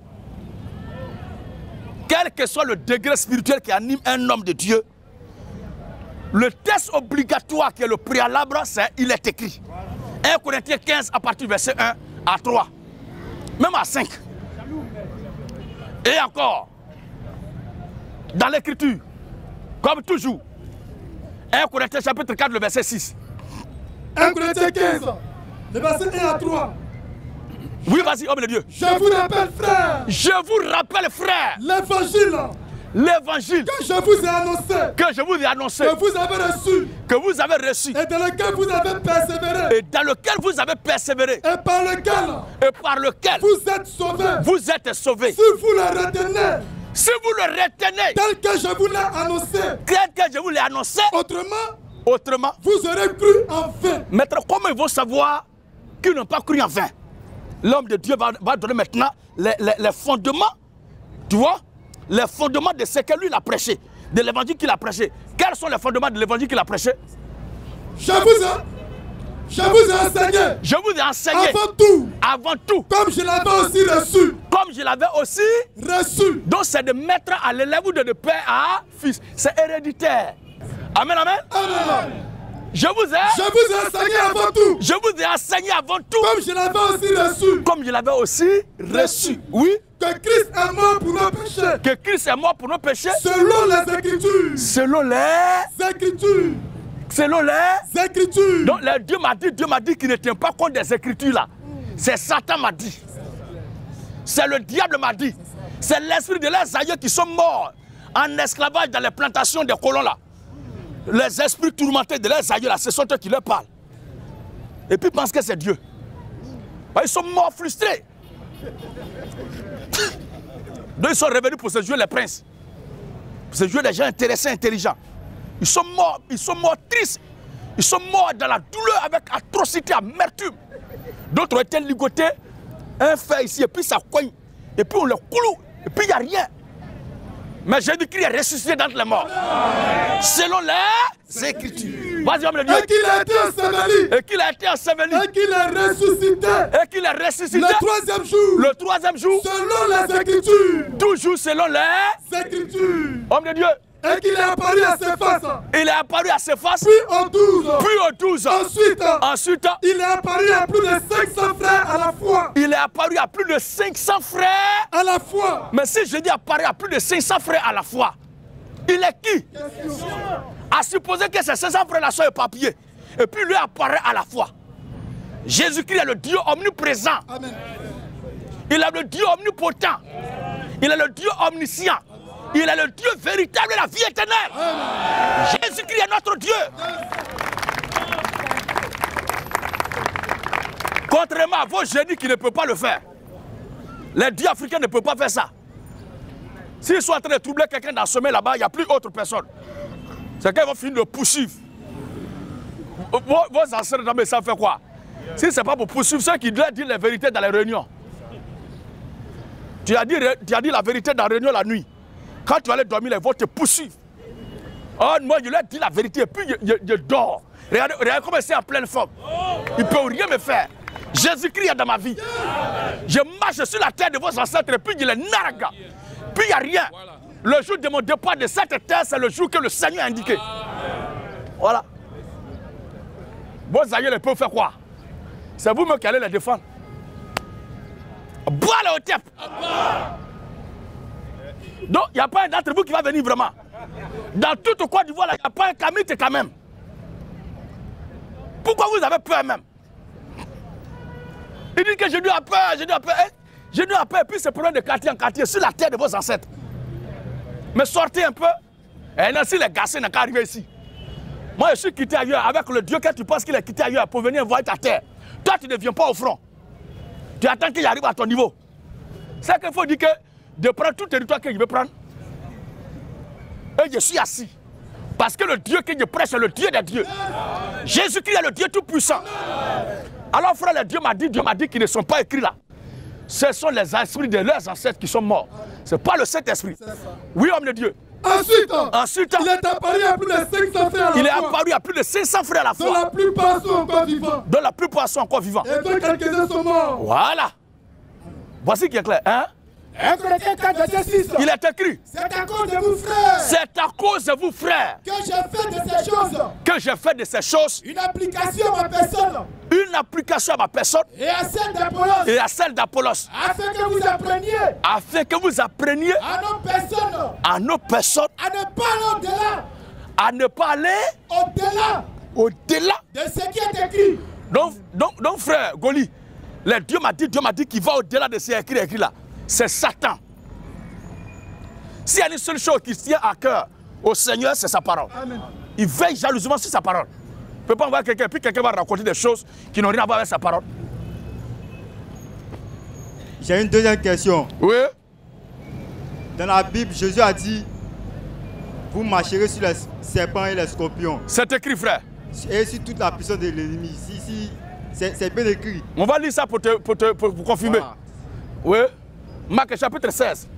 Speaker 1: le degré spirituel qui anime un homme de Dieu, le test obligatoire qui est le préalable, il est écrit. 1 Corinthiens 15 à partir du verset 1 à 3, même à 5. Et encore, dans l'écriture, comme toujours, 1 Corinthiens chapitre 4, le verset 6.
Speaker 3: 1 Corinthiens 15, le verset 1 à 3.
Speaker 1: Oui, vas-y, homme de Dieu.
Speaker 3: Je vous rappelle, frère.
Speaker 1: Je vous rappelle, frère.
Speaker 3: L'évangile.
Speaker 1: L'évangile.
Speaker 3: Que je vous ai annoncé.
Speaker 1: Que je vous ai annoncé.
Speaker 3: Que vous avez reçu.
Speaker 1: Que vous avez reçu.
Speaker 3: Et dans lequel vous avez persévéré.
Speaker 1: Et dans lequel vous avez persévéré.
Speaker 3: Et par lequel.
Speaker 1: Et par lequel.
Speaker 3: Vous êtes sauvés.
Speaker 1: Vous êtes sauvés.
Speaker 3: Si vous le retenez.
Speaker 1: Si vous le retenez,
Speaker 3: tel que je vous l'ai annoncé,
Speaker 1: tel que je vous l'ai annoncé,
Speaker 3: autrement, vous aurez cru en vain.
Speaker 1: Maître, comment ils vont savoir qu'ils n'ont pas cru en vain? L'homme de Dieu va donner maintenant les fondements, tu vois, les fondements de ce que lui a prêché, de l'évangile qu'il a prêché. Quels sont les fondements de l'évangile qu'il a prêché?
Speaker 3: Je vous ai enseigné.
Speaker 1: Je vous ai enseigné.
Speaker 3: Avant tout.
Speaker 1: Comme je l'avais aussi reçu. Comme je l'avais aussi
Speaker 3: reçu.
Speaker 1: Donc c'est de mettre à l'élève ou de père à fils. C'est héréditaire. Amen, amen.
Speaker 3: Amen.
Speaker 1: Je vous ai
Speaker 3: enseigné avant tout.
Speaker 1: Je vous ai enseigné avant tout.
Speaker 3: Comme je l'avais aussi reçu.
Speaker 1: Comme je l'avais aussi reçu. Oui.
Speaker 3: Que Christ est mort pour nos péchés.
Speaker 1: Que Christ est mort pour nos péchés.
Speaker 3: Selon les Écritures.
Speaker 1: Selon les
Speaker 3: Écritures.
Speaker 1: Selon les
Speaker 3: Écritures.
Speaker 1: Donc Dieu m'a dit qu'il ne tient pas compte des Écritures là. C'est Satan m'a dit. C'est le diable m'a dit. C'est l'esprit de leurs aïeux qui sont morts en esclavage dans les plantations des colons là. Les esprits tourmentés de leurs aïeux là, ce sont eux qui leur parlent. Et puis ils pensent que c'est Dieu. Ils sont morts frustrés. Donc ils sont revenus pour se jouer les princes. Pour se jouer des gens intéressants, intelligents. Ils sont morts tristes. Ils sont morts dans la douleur avec atrocité, amertume. D'autres ont été ligotés, un fer ici, et puis ça coigne. Et puis on le cloue, et puis il n'y a rien. Mais Jésus-Christ est ressuscité d'entre les morts. Selon les Écritures. Vas-y, homme de Dieu.
Speaker 3: Et qu'il a été enseveli.
Speaker 1: Et qu'il a été enseveli.
Speaker 3: Et qu'il est ressuscité.
Speaker 1: Et qu'il est ressuscité.
Speaker 3: Le troisième jour.
Speaker 1: Le troisième jour.
Speaker 3: Selon les Écritures.
Speaker 1: Toujours selon les
Speaker 3: Écritures.
Speaker 1: Homme de Dieu.
Speaker 3: Et qu'il est apparu à ses faces.
Speaker 1: Il est apparu à ses faces.
Speaker 3: Puis aux 12.
Speaker 1: Puis aux 12. Ensuite.
Speaker 3: Il est apparu à plus de 500 frères à la fois.
Speaker 1: Il est apparu à plus de 500 frères
Speaker 3: à la fois.
Speaker 1: Mais si je dis apparu à plus de 500 frères à la fois, il est qui? À supposer que ces 500 frères là sont éparpillés. Et puis lui apparaît à la fois. Jésus-Christ est le Dieu omniprésent.
Speaker 3: Amen.
Speaker 1: Il est le Dieu omnipotent. Il est le Dieu omniscient. Il est le Dieu véritable de la vie éternelle. Jésus-Christ est notre Dieu. Contrairement à vos génies qui ne peuvent pas le faire. Les dieux africains ne peuvent pas faire ça. S'ils sont en train de troubler quelqu'un dans le sommet là-bas, il n'y a plus autre personne. C'est qu'ils vont finir de poursuivre. Vos ancêtres, mais ça fait quoi? Si ce n'est pas pour poursuivre ceux qui doivent dire la vérité dans les réunions. Tu as dit la vérité dans la réunion la nuit. Quand tu allais dormir, ils vont te poursuivre. Oh, moi, je leur dis la vérité et puis je dors. Regardez comment c'est en pleine forme. Ils ne peuvent rien me faire. Jésus-Christ est dans ma vie. Je marche sur la terre de vos ancêtres et puis je les nargue. Puis il n'y a rien. Le jour de mon départ de cette terre, c'est le jour que le Seigneur a indiqué. Voilà. Vos aïeux ne peuvent faire quoi? C'est vous-même qui allez les défendre. Bois le tête. Donc, il n'y a pas un d'entre vous qui va venir vraiment. Dans toute Côte d'Ivoire, il n'y a pas un Kamite quand même. Pourquoi vous avez peur même? Il dit que je lui ai peur, je lui ai peur. Je lui ai peur, et puis c'est problème de quartier en quartier, sur la terre de vos ancêtres. Mais sortez un peu. Et Nancy, les garçons n'ont qu'à arriver ici. Moi, je suis quitté ailleurs avec le Dieu que tu penses qu'il est quitté ailleurs pour venir voir ta terre. Toi, tu ne viens pas au front. Tu attends qu'il arrive à ton niveau. C'est qu'il faut dire que de prendre tout le territoire que je veux prendre. Et je suis assis. Parce que le Dieu que je prêche, c'est le Dieu des dieux. Jésus-Christ est le Dieu tout-puissant. Alors, frère, le Dieu m'a dit qu'ils ne sont pas écrits là. Ce sont les esprits de leurs ancêtres qui sont morts. Ce n'est pas le Saint-Esprit. Oui, homme de Dieu. Ensuite,
Speaker 3: il est apparu à plus de 500 frères à la fois.
Speaker 1: Il est apparu à plus de 500 frères à la fois.
Speaker 3: Dont la plupart sont encore vivants.
Speaker 1: Dont la plupart sont encore vivants.
Speaker 3: Et donc quelques-uns sont morts.
Speaker 1: Voilà. Voici qui est clair. Hein? Il est écrit.
Speaker 3: C'est à cause de vous, frères.
Speaker 1: C'est à cause de vous, frères.
Speaker 3: Que j'ai fait de ces choses.
Speaker 1: Que j'ai fait de ces choses.
Speaker 3: Une application à ma personne.
Speaker 1: Une application à ma personne.
Speaker 3: Et à celle d'Apollos.
Speaker 1: Et à celle d'Apollos.
Speaker 3: Afin que vous appreniez.
Speaker 1: Afin que vous appreniez.
Speaker 3: À nos personnes.
Speaker 1: À nos personnes.
Speaker 3: À ne pas aller au-delà.
Speaker 1: À ne pas aller
Speaker 3: au-delà.
Speaker 1: Au-delà.
Speaker 3: De ce qui est écrit.
Speaker 1: Donc frère Goli, Dieu m'a dit qu'il va au-delà de ce qui est écrit là. C'est Satan. S'il y a une seule chose qui tient à cœur au Seigneur, c'est sa parole.
Speaker 3: Amen.
Speaker 1: Il veille jalousement sur sa parole. Il ne peut pas envoyer quelqu'un, puis quelqu'un va raconter des choses qui n'ont rien à voir avec sa parole.
Speaker 8: J'ai une deuxième question.
Speaker 1: Oui.
Speaker 8: Dans la Bible, Jésus a dit, vous marcherez sur les serpents et les scorpions.
Speaker 1: C'est écrit, frère.
Speaker 8: Et sur toute la puissance de l'ennemi. Ici, c'est bien écrit.
Speaker 1: On va lire ça pour confirmer.
Speaker 8: Voilà.
Speaker 1: Oui. Marc chapitre 16.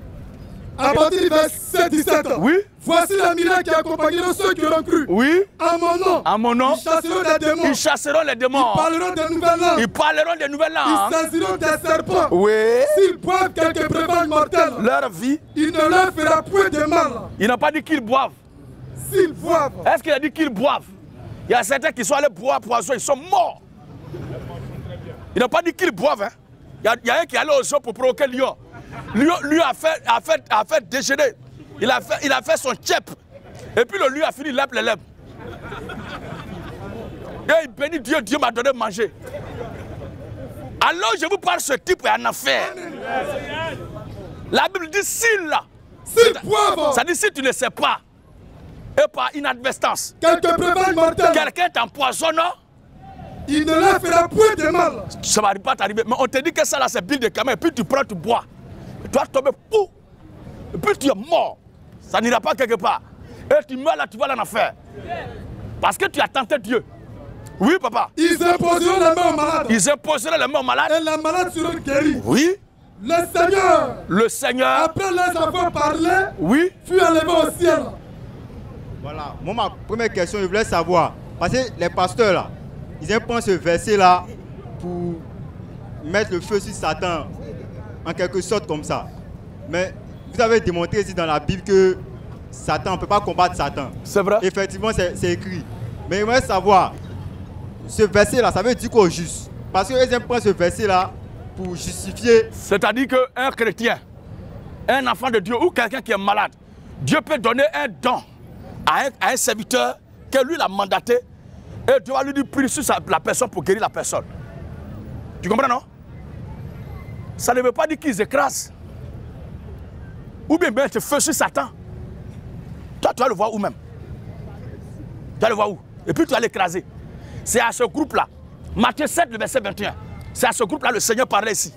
Speaker 3: À partir du verset 17.
Speaker 1: Oui.
Speaker 3: Voici les miracles qui accompagneront ceux qui auront cru.
Speaker 1: Oui.
Speaker 3: À mon nom.
Speaker 1: À mon nom.
Speaker 3: Ils chasseront les démons.
Speaker 1: Ils chasseront les démons.
Speaker 3: Ils parleront des nouvelles langues.
Speaker 1: Ils parleront des nouvelles langues.
Speaker 3: Ils saisiront des serpents.
Speaker 1: Oui.
Speaker 3: S'ils boivent quelques breuvages mortels,
Speaker 1: Leur vie.
Speaker 3: il ne leur fera point de mal.
Speaker 1: Il n'a pas dit qu'ils boivent.
Speaker 3: S'ils boivent.
Speaker 1: Est-ce qu'il a dit qu'ils boivent? Il y a certains qui sont allés boire poison, ils sont morts. Il n'a pas dit qu'ils boivent. Hein. Il y a un qui est allé au zoo pour provoquer Lion. Lui a fait déjeuner. Il a fait son tchèp. Et puis le lion a fini les lèvres. Et il bénit Dieu, Dieu m'a donné à manger. Alors je vous parle, ce type est en affaire. La Bible dit s'il là. Ça dit si tu ne sais pas. Et par inadvertance.
Speaker 3: Quelques breuvages mortels.
Speaker 1: Quelqu'un t'empoisonne.
Speaker 3: Il ne leur fera point de mal.
Speaker 1: Ça ne va pas t'arriver. Mais on te dit que ça là c'est bile de caméra. Et puis tu prends, tu bois. Tu vas tomber fou. Et puis tu es mort. Ça n'ira pas quelque part. Et tu meurs là, tu vas en affaire. Parce que tu as tenté Dieu. Oui, papa.
Speaker 3: Ils imposeront la main aux malades.
Speaker 1: Ils imposeront la main aux malades.
Speaker 3: Et les malades seront guéris.
Speaker 1: Oui.
Speaker 3: Le Seigneur, après les avoir parlé,
Speaker 1: oui,
Speaker 3: fut enlevé au ciel.
Speaker 8: Voilà. Moi, ma première question, je voulais savoir. Parce que les pasteurs là, ils aiment prendre ce verset là pour mettre le feu sur Satan. En quelque sorte comme ça. Mais vous avez démontré ici dans la Bible que Satan, on ne peut pas combattre Satan.
Speaker 1: C'est vrai.
Speaker 8: Effectivement, c'est écrit. Mais j'aimerais savoir, ce verset-là, ça veut dire quoi au juste? Parce qu'ils aiment prendre ce verset-là pour justifier.
Speaker 1: C'est-à-dire qu'un chrétien, un enfant de Dieu ou quelqu'un qui est malade, Dieu peut donner un don à un serviteur que lui l'a mandaté et Dieu va lui dire prie sur la personne pour guérir la personne. Tu comprends, non? Ça ne veut pas dire qu'ils écrasent. Ou bien mettre feu sur Satan. Toi, tu vas le voir où même? Tu vas le voir où? Et puis tu vas l'écraser. C'est à ce groupe-là. Matthieu 7, le verset 21. C'est à ce groupe-là le Seigneur parlait ici.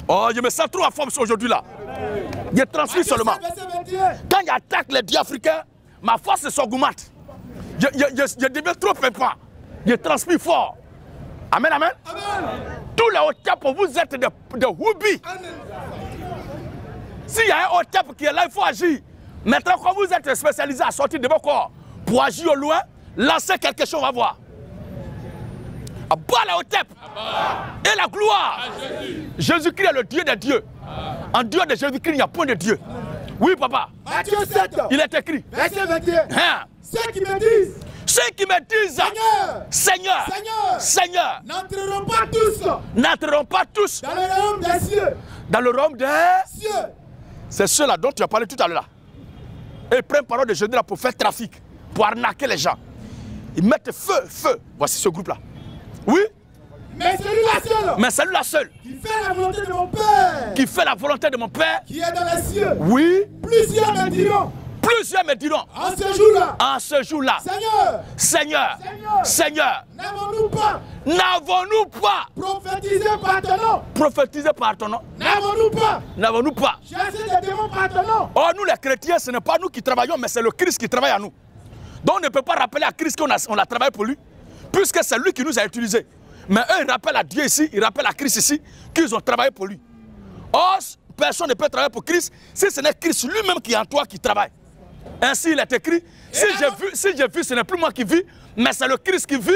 Speaker 1: Oh, je me sens trop en forme aujourd'hui là. Je transmets seulement. Quand j'attaque les dieux africains, ma force s'augmente. Je deviens trop pimpant. Je transmets fort. Amen, amen. Tous les hotep, vous êtes des houbis. S'il y a un hotep qui est là, il faut agir. Maintenant, quand vous êtes spécialisé à sortir de vos corps pour agir au loin, lancez quelque chose, on va voir. Abat les hotep. Et la gloire. Jésus-Christ est le Dieu des dieux. En Dieu de Jésus-Christ, il n'y a point de Dieu. Oui, papa.
Speaker 3: Matthieu 7.
Speaker 1: Il est écrit.
Speaker 3: Verset 21.
Speaker 1: Hein?
Speaker 3: Ceux qui me disent.
Speaker 1: Ceux qui me disent.
Speaker 3: Seigneur.
Speaker 1: Seigneur.
Speaker 3: N'entreront pas tous.
Speaker 1: N'entreront pas tous.
Speaker 3: Dans le royaume des cieux.
Speaker 1: Dans le royaume des cieux. C'est ceux-là dont tu as parlé tout à l'heure. Et ils prennent parole de Jésus là pour faire trafic, pour arnaquer les gens. Ils mettent feu. Voici ce groupe-là. Oui.
Speaker 3: Mais celui-là seul.
Speaker 1: Mais celui-là seul.
Speaker 3: Qui fait la volonté de mon Père.
Speaker 1: Qui fait la volonté de mon Père.
Speaker 3: Qui est dans les cieux.
Speaker 1: Oui.
Speaker 3: Plusieurs me diront.
Speaker 1: Plusieurs me diront.
Speaker 3: En ce jour-là.
Speaker 1: En ce jour-là. Seigneur. N'avons-nous pas.
Speaker 3: Prophétisé par ton nom.
Speaker 1: Prophétisé par ton nom. N'avons-nous pas.
Speaker 3: Chassé des démons par ton nom.
Speaker 1: Oh, nous les chrétiens, ce n'est pas nous qui travaillons, mais c'est le Christ qui travaille à nous. Donc on ne peut pas rappeler à Christ qu'on a travaillé pour lui, puisque c'est lui qui nous a utilisés. Mais eux, ils rappellent à Dieu ici, ils rappellent à Christ ici, qu'ils ont travaillé pour lui. Or, personne ne peut travailler pour Christ si ce n'est Christ lui-même qui est en toi qui travaille. Ainsi, il est écrit, si j'ai vu, ce n'est plus moi qui vis, mais c'est le Christ qui vit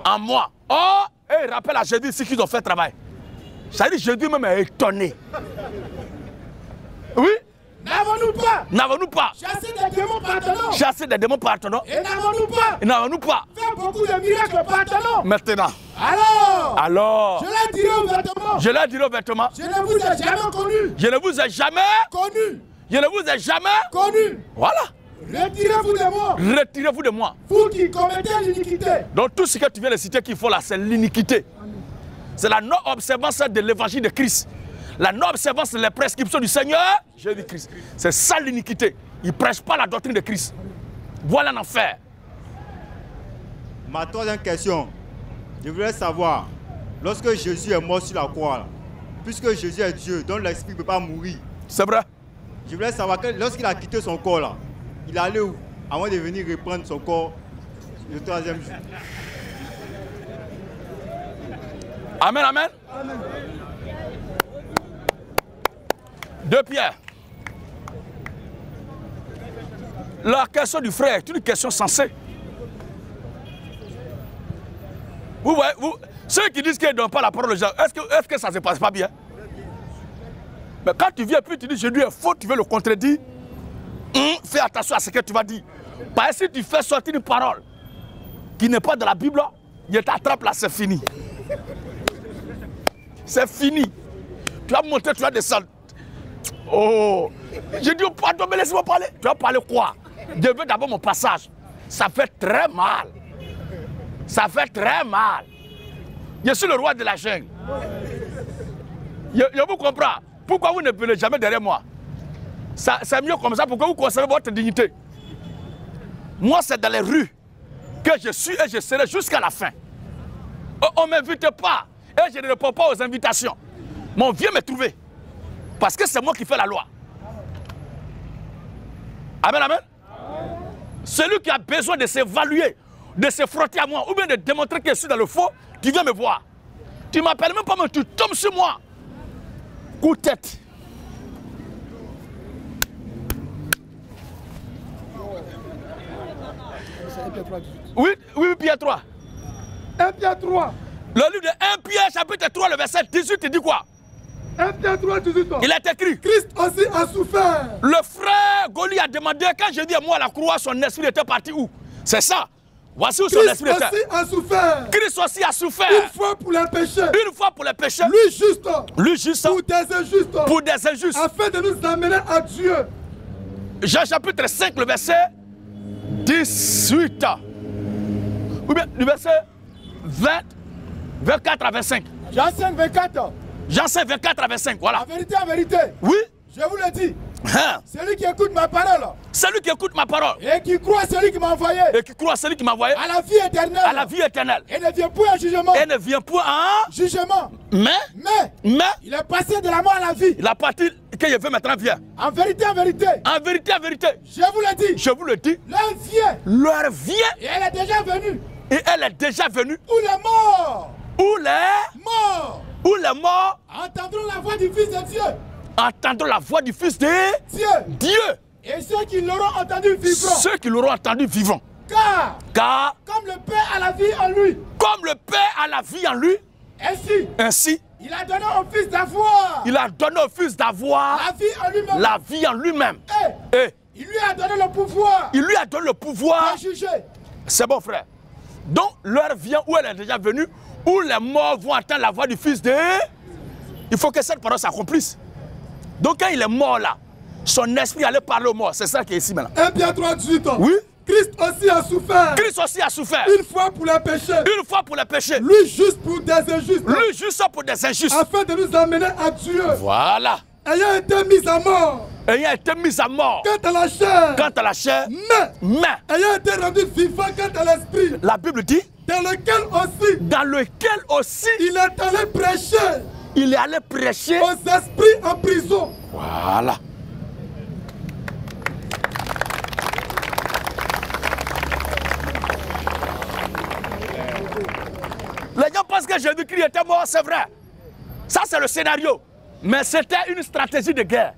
Speaker 1: en moi. Or, ils rappellent à Jésus ici qu'ils ont fait travail. C'est-à-dire Jésus même est étonné. Oui? N'avons-nous pas.
Speaker 3: Chassé des démons par ton nom.
Speaker 1: Chassé des démons par ton nom.
Speaker 3: Et n'avons-nous pas. Fait beaucoup de miracles par ton nom.
Speaker 1: Maintenant.
Speaker 3: Alors. Je leur dirai ouvertement.
Speaker 1: Je ne vous ai jamais connu. Je ne vous ai jamais connu. Voilà. Retirez-vous de moi.
Speaker 3: Vous qui commettez l'iniquité.
Speaker 1: Donc tout ce que tu viens de citer qu'il faut là, c'est l'iniquité. C'est la non-observance de l'évangile de Christ. La non-observance des prescriptions du Seigneur Jésus-Christ. C'est ça l'iniquité. Ils ne prêchent pas la doctrine de Christ. Voilà l'enfer.
Speaker 8: Ma troisième question, je voulais savoir, lorsque Jésus est mort sur la croix, puisque Jésus est Dieu, donc l'esprit ne peut pas mourir.
Speaker 1: C'est vrai.
Speaker 8: Je voulais savoir que lorsqu'il a quitté son corps là, il allait où avant de venir reprendre son corps le 3e jour.
Speaker 1: Amen, amen. 2 Pierre. La question du frère est une question sensée. Vous voyez, ceux qui disent qu'ils ne donnent pas la parole aux gens, est-ce que ça ne se passe pas bien? Mais quand tu viens puis tu dis Jésus est faux, tu veux le contredire, fais attention à ce que tu vas dire. Parce que si tu fais sortir une parole qui n'est pas de la Bible, je t'attrape là, c'est fini. C'est fini. Tu vas monter, tu vas descendre. Oh, j'ai dit, pardon, mais laisse-moi parler. Tu vas parler quoi? Je veux d'abord mon passage. Ça fait très mal. Ça fait très mal. Je suis le roi de la jungle. Je vous comprends. Pourquoi vous ne venez jamais derrière moi? C'est mieux comme ça. Pourquoi vous conservez votre dignité? Moi, c'est dans les rues que je suis et je serai jusqu'à la fin. On ne m'invite pas et je ne réponds pas aux invitations. Mais on vient me trouver. Parce que c'est moi qui fais la loi. Amen, amen. Celui qui a besoin de s'évaluer, de se frotter à moi, ou bien de démontrer que je suis dans le faux, tu viens me voir. Tu m'appelles même pas, mais tu tombes sur moi. Coup de tête. Oui, Pierre 3.
Speaker 3: 1 Pierre 3.
Speaker 1: Le livre de 1 Pierre, chapitre 3, le verset 18, il dit quoi?
Speaker 3: 1 Pierre 3, 18 ans.
Speaker 1: Il est écrit.
Speaker 3: Christ aussi a souffert.
Speaker 1: Le frère Goli a demandé, quand je dis à moi à la croix, son esprit était parti où? C'est ça. Voici où son esprit était.
Speaker 3: Christ aussi a souffert.
Speaker 1: Christ aussi a souffert.
Speaker 3: Une fois pour les péchés.
Speaker 1: Une fois pour les péchés.
Speaker 3: Lui juste.
Speaker 1: Lui juste.
Speaker 3: Pour des injustes.
Speaker 1: Pour des injustes.
Speaker 3: Afin de nous amener à Dieu.
Speaker 1: Jean chapitre 5, le verset 18. Ou bien le verset 20, 24 à 25.
Speaker 3: Jean 5, 24.
Speaker 1: Jean 5, 24 à 25, voilà.
Speaker 3: En vérité,
Speaker 1: oui.
Speaker 3: Je vous le dis.
Speaker 1: Hein?
Speaker 3: Celui qui écoute ma parole.
Speaker 1: Celui qui écoute ma parole.
Speaker 3: Et qui croit à celui qui m'a envoyé.
Speaker 1: Et qui croit à celui qui m'a envoyé.
Speaker 3: À la vie éternelle.
Speaker 1: À la vie éternelle.
Speaker 3: Et ne vient point en jugement.
Speaker 1: Et ne vient point en
Speaker 3: jugement.
Speaker 1: Mais
Speaker 3: il est passé de la mort à la vie.
Speaker 1: La partie que je veux maintenant vient.
Speaker 3: En vérité, en vérité.
Speaker 1: En vérité, en vérité.
Speaker 3: Je vous le dis.
Speaker 1: Je vous le dis.
Speaker 3: L'heure vient.
Speaker 1: L'heure vient.
Speaker 3: Et elle est déjà venue.
Speaker 1: Et elle est déjà venue.
Speaker 3: Où les morts.
Speaker 1: Où les
Speaker 3: morts.
Speaker 1: Où les morts
Speaker 3: entendront la voix du Fils de Dieu.
Speaker 1: Entendront la voix du Fils de Dieu.
Speaker 3: Et ceux qui l'auront entendu vivront.
Speaker 1: Ceux qui l'auront entendu vivront.
Speaker 3: Car comme le Père a la vie en lui.
Speaker 1: Comme le Père a la vie en lui. Ainsi. Il a donné au Fils d'avoir. Il a donné au Fils d'avoir.
Speaker 3: La vie en lui-même.
Speaker 1: La vie en lui-même.
Speaker 3: Et il lui a donné le pouvoir.
Speaker 1: Il lui a donné le pouvoir.
Speaker 3: De juger.
Speaker 1: C'est bon, frère. Donc l'heure vient où elle est déjà venue, où les morts vont entendre la voix du Fils de... Il faut que cette parole s'accomplisse. Donc quand il est mort là, son esprit allait parler aux morts. C'est ça qui est ici maintenant.
Speaker 3: 1 Pierre 3, 18 ans.
Speaker 1: Oui.
Speaker 3: Christ aussi a souffert.
Speaker 1: Christ aussi a souffert.
Speaker 3: Une fois pour les péchés.
Speaker 1: Une fois pour les péchés.
Speaker 3: Lui juste pour des injustes.
Speaker 1: Lui juste pour des injustes.
Speaker 3: Afin de nous amener à Dieu.
Speaker 1: Voilà.
Speaker 3: Ayant été mis à mort.
Speaker 1: Ayant été mis à mort.
Speaker 3: Quant à la chair.
Speaker 1: Quant à la chair. Mais.
Speaker 3: Ayant été rendu vivant quant à l'esprit.
Speaker 1: La Bible dit.
Speaker 3: Dans lequel aussi.
Speaker 1: Dans lequel aussi.
Speaker 3: Il est allé prêcher.
Speaker 1: Il est allé prêcher
Speaker 3: aux esprits en prison.
Speaker 1: Voilà. Les gens pensent que Jésus-Christ était mort, c'est vrai. Ça, c'est le scénario. Mais c'était une stratégie de guerre.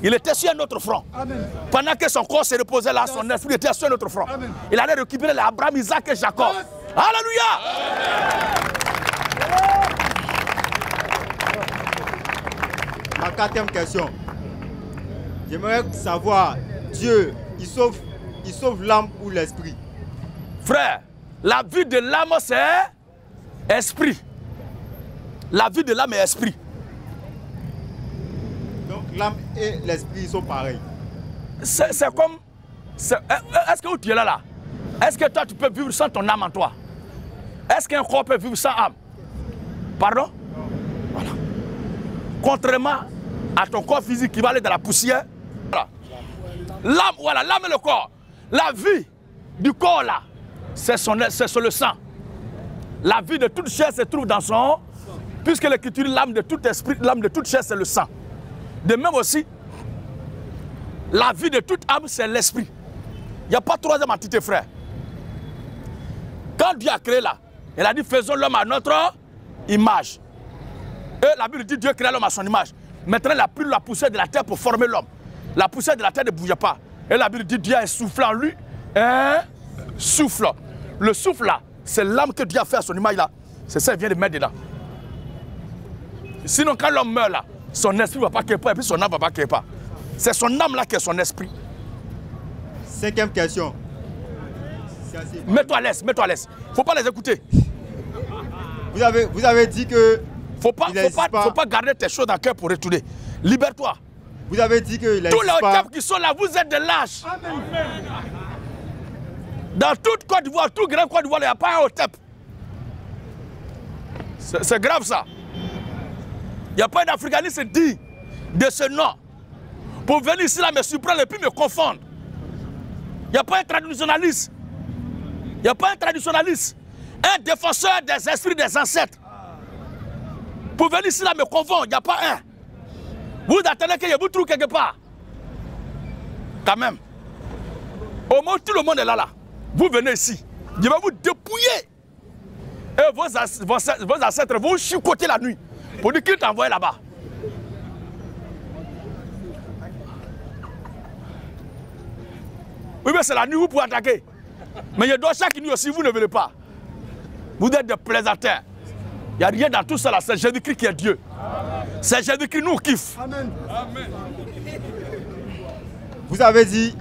Speaker 1: Il était sur un autre front.
Speaker 3: Amen.
Speaker 1: Pendant que son corps se reposait là, son esprit était sur un autre front.
Speaker 3: Amen.
Speaker 1: Il allait récupérer les Abraham, Isaac et Jacob. Yes. Alléluia.
Speaker 8: Ma 4e question. J'aimerais savoir, Dieu, il sauve l'âme ou l'esprit?
Speaker 1: Frère, la vie de l'âme, c'est esprit. La vie de l'âme est esprit.
Speaker 8: Donc l'âme et l'esprit sont pareils.
Speaker 1: C'est comme... Est-ce que tu es là? Est-ce que toi, tu peux vivre sans ton âme en toi? Est-ce qu'un corps peut vivre sans âme? Pardon? Voilà. Contrairement à ton corps physique qui va aller dans la poussière, voilà. L'âme et le corps. La vie du corps là, c'est sur le sang. La vie de toute chair se trouve dans son Puisque l'écriture, l'âme de tout esprit, l'âme de toute chair, c'est le sang. De même aussi, la vie de toute âme, c'est l'esprit. Il n'y a pas troisième entité, frère. Quand Dieu a créé là, il a dit faisons l'homme à notre image. Et la Bible dit Dieu créa l'homme à son image. Maintenant, il a pris la poussière de la terre pour former l'homme. La poussière de la terre ne bougeait pas. Et la Bible dit Dieu a soufflé en lui un souffle. Le souffle là, c'est l'âme que Dieu a fait à son image là. C'est ça, il vient de mettre dedans. Sinon, quand l'homme meurt là, son esprit ne va pas quelque part et puis son âme ne va pas quelque part. C'est son âme là qui est son esprit.
Speaker 8: Cinquième question.
Speaker 1: Mets-toi à l'aise, mets-toi à l'aise. Il ne faut pas les écouter.
Speaker 8: Vous avez dit que...
Speaker 1: Faut pas garder tes choses dans le cœur pour retourner. Libère-toi.
Speaker 8: Vous avez dit que...
Speaker 1: Tous les OTEP qui sont là, vous êtes des lâches. Dans toute Côte d'Ivoire, tout grand Côte d'Ivoire, il n'y a pas un OTEP. C'est grave ça. Il n'y a pas d'Africaniste dit de ce nom. Pour venir ici là me surprendre et puis me confondre. Il n'y a pas un traditionnaliste. Il n'y a pas un traditionnaliste. Un défenseur des esprits des ancêtres. Pour venir ici là me confondre, il n'y a pas un. Vous attendez que je vous trouve quelque part. Quand même. Au moins tout le monde est là. Vous venez ici. Je vais vous dépouiller. Et vos ancêtres vont chicoter la nuit. Pour dire qu'il t'a envoyé là-bas. Oui, mais c'est la nuit où vous pouvez attaquer. Mais il y a chaque nuit aussi, vous ne venez pas. Vous êtes des plaisantins. Il n'y a rien dans tout ça là, c'est Jésus-Christ qui est Dieu. C'est Jésus-Christ qui nous kiffe. Amen. Amen.
Speaker 8: Vous avez dit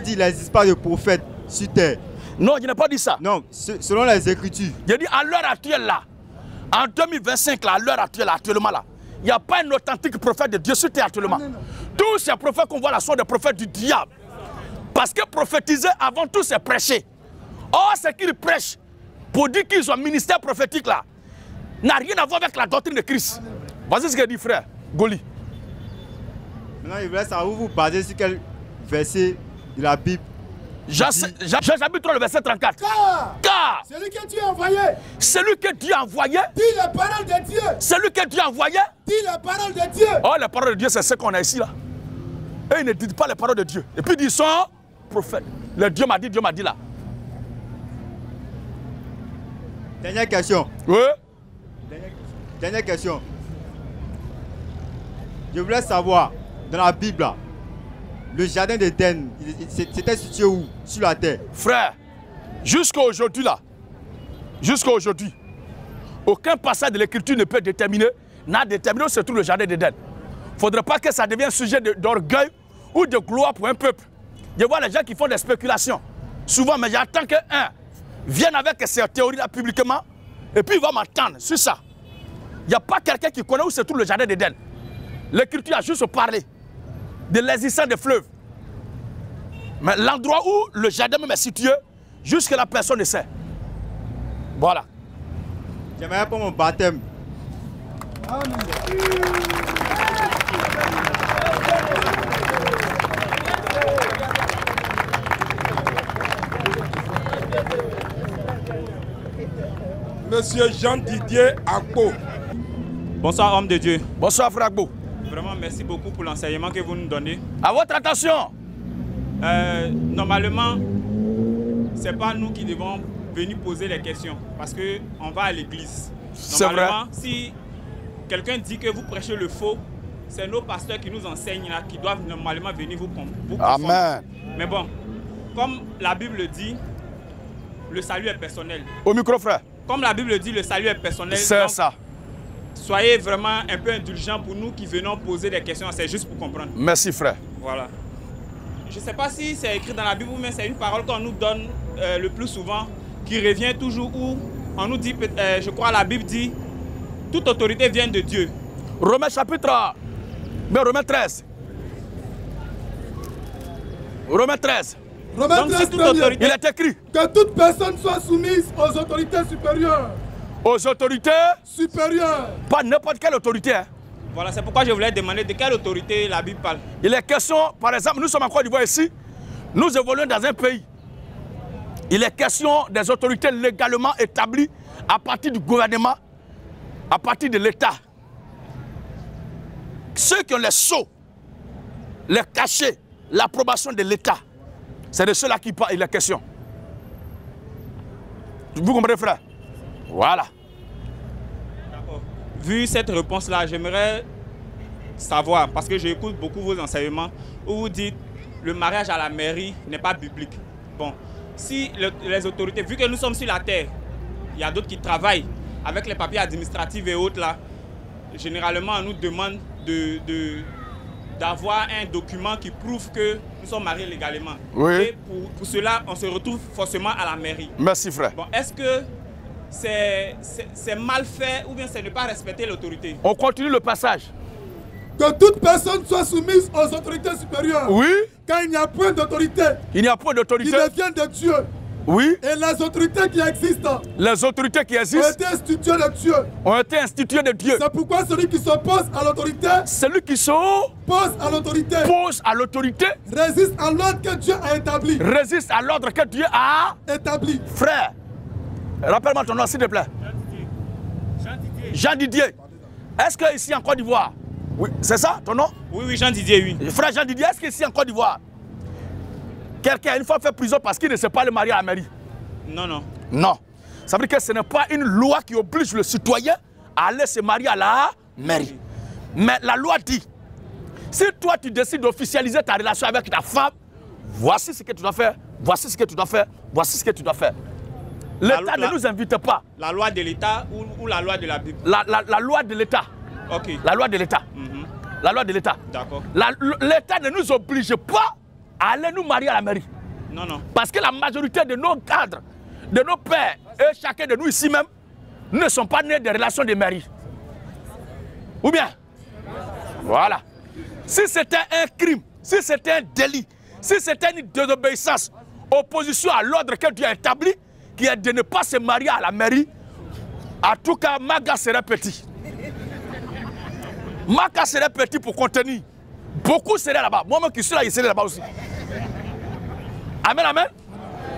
Speaker 8: qu'il n'existe pas de prophète sur terre.
Speaker 1: Non, je n'ai pas dit ça.
Speaker 8: Non, selon les Écritures.
Speaker 1: J'ai dit à l'heure actuelle là, en 2025 là, à l'heure actuelle là, actuellement là, il n'y a pas un authentique prophète de Dieu sur terre actuellement. Tous ces prophètes qu'on voit là sont des prophètes du diable. Parce que prophétiser avant tout c'est prêcher. Or ce qu'ils prêchent pour dire qu'ils ont un ministère prophétique là n'a rien à voir avec la doctrine de Christ. Voici ce que dit frère Goli.
Speaker 8: Maintenant il voulait savoir où vous basez sur quel verset de la Bible.
Speaker 1: J'habite le verset 34. Car
Speaker 3: celui que Dieu a envoyé.
Speaker 1: Celui que Dieu a envoyé.
Speaker 3: Dit les paroles de Dieu.
Speaker 1: Celui que Dieu a envoyé.
Speaker 3: Dit les paroles de Dieu.
Speaker 1: Oh, les paroles de Dieu, c'est ce qu'on a ici là. Et ils ne disent pas les paroles de Dieu. Et puis ils sont prophètes. Le Dieu m'a dit là.
Speaker 8: Dernière question.
Speaker 1: Oui.
Speaker 8: Dernière question. Je voulais savoir, dans la Bible là, le jardin d'Éden, c'était situé où? Sur la terre.
Speaker 1: Frère, jusqu'à aujourd'hui là, aucun passage de l'écriture ne peut déterminer, n'a déterminé où se trouve le jardin d'Éden. Il ne faudrait pas que ça devienne sujet d'orgueil ou de gloire pour un peuple. Je vois les gens qui font des spéculations. Souvent, mais j'attends qu'un vienne avec ces théories-là publiquement et puis il va m'entendre sur ça. Il n'y a pas quelqu'un qui connaît où se trouve le jardin d'Éden. L'écriture a juste parlé de l'existence des fleuves. Mais l'endroit où le jardin même est situé, jusque la personne ne sait. Voilà.
Speaker 8: J'aimerais pour mon baptême.
Speaker 3: Amen.
Speaker 6: Monsieur Jean-Didier Agbo.
Speaker 9: Bonsoir, homme de Dieu.
Speaker 1: Bonsoir, frère Agbo.
Speaker 9: Vraiment, merci beaucoup pour l'enseignement que vous nous donnez.
Speaker 1: À votre attention.
Speaker 9: Normalement, ce n'est pas nous qui devons venir poser les questions parce qu'on va à l'église. Normalement, si quelqu'un dit que vous prêchez le faux, c'est nos pasteurs qui nous enseignent là, qui doivent normalement venir vous confondre.
Speaker 1: Amen.
Speaker 9: Mais bon, comme la Bible dit, le salut est personnel.
Speaker 1: Au micro, frère.
Speaker 9: Comme la Bible dit, le salut est personnel.
Speaker 1: C'est ça.
Speaker 9: Soyez vraiment un peu indulgents pour nous qui venons poser des questions. C'est juste pour comprendre.
Speaker 1: Merci, frère.
Speaker 9: Voilà. Je ne sais pas si c'est écrit dans la Bible, mais c'est une parole qu'on nous donne le plus souvent, qui revient toujours où on nous dit, je crois la Bible dit, toute autorité vient de Dieu.
Speaker 1: Romains chapitre, mais Romains 13. Romains 13.
Speaker 3: Romains 13,
Speaker 1: il est écrit
Speaker 3: que toute personne soit soumise aux autorités supérieures.
Speaker 1: Aux autorités
Speaker 3: supérieures.
Speaker 1: Pas n'importe quelle autorité. Hein.
Speaker 9: Voilà, c'est pourquoi je voulais demander de quelle autorité la Bible parle.
Speaker 1: Il est question, par exemple, nous sommes en Côte d'Ivoire ici, nous évoluons dans un pays. Il est question des autorités légalement établies à partir du gouvernement à partir de l'État. Ceux qui ont les sceaux, les cachets, l'approbation de l'État, c'est de ceux-là qui parlent, il est question. Vous comprenez, frère? Voilà.
Speaker 9: Vu cette réponse-là, j'aimerais savoir, parce que j'écoute beaucoup vos enseignements, où vous dites le mariage à la mairie n'est pas biblique. Bon, si les autorités, vu que nous sommes sur la terre, il y a d'autres qui travaillent avec les papiers administratifs et autres là, généralement on nous demande d'avoir un document qui prouve que nous sommes mariés légalement.
Speaker 1: Oui.
Speaker 9: Et pour cela, on se retrouve forcément à la mairie.
Speaker 1: Merci, frère.
Speaker 9: Bon, est-ce que c'est mal fait ou bien c'est ne pas respecter l'autorité?
Speaker 1: On continue le passage.
Speaker 3: Que toute personne soit soumise aux autorités supérieures.
Speaker 1: Oui.
Speaker 3: Quand il n'y a point d'autorité.
Speaker 1: Il n'y a point d'autorité.
Speaker 3: Qui devient de Dieu.
Speaker 1: Oui.
Speaker 3: Et les autorités qui existent.
Speaker 1: Les autorités qui existent.
Speaker 3: Ont été instituées de Dieu.
Speaker 1: Ont été instituées de Dieu.
Speaker 3: C'est pourquoi celui qui s'oppose à l'autorité.
Speaker 1: Celui qui s'oppose
Speaker 3: à l'autorité.
Speaker 1: Pose à l'autorité.
Speaker 3: Résiste à l'ordre que Dieu a établi.
Speaker 1: Résiste à l'ordre que Dieu a
Speaker 3: établi.
Speaker 1: Frère, rappelle-moi ton nom s'il te plaît. Jean Didier. Est-ce que ici en Côte d'Ivoire, oui, c'est ça ton nom?
Speaker 9: Oui, oui, Jean Didier, oui.
Speaker 1: Frère Jean Didier, est-ce qu'ici en Côte d'Ivoire, quelqu'un une fois fait prison parce qu'il ne sait pas le marier à la mairie?
Speaker 9: Non, non.
Speaker 1: Non. Ça veut dire que ce n'est pas une loi qui oblige le citoyen à aller se marier à la mairie. Mais la loi dit, si toi tu décides d'officialiser ta relation avec ta femme, voici ce que tu dois faire, voici ce que tu dois faire, voici ce que tu dois faire. L'État ne nous invite pas.
Speaker 9: La loi de l'État ou la loi de la Bible?
Speaker 1: La loi de l'État.
Speaker 9: Ok.
Speaker 1: La loi de l'État. La loi de l'État.
Speaker 9: D'accord.
Speaker 1: L'État ne nous oblige pas à aller nous marier à la mairie.
Speaker 9: Non, non.
Speaker 1: Parce que la majorité de nos cadres, de nos pères, et chacun de nous ici même, ne sont pas nés de relations de mairie. Ou bien? Voilà. Si c'était un crime, si c'était un délit, si c'était une désobéissance, opposition à l'ordre que Dieu a établi, qui est de ne pas se marier à la mairie, en tout cas, Maga serait petit. Maga serait petit pour contenir. Beaucoup seraient là-bas. Moi-même qui suis là, il serait là-bas aussi. Amen, amen.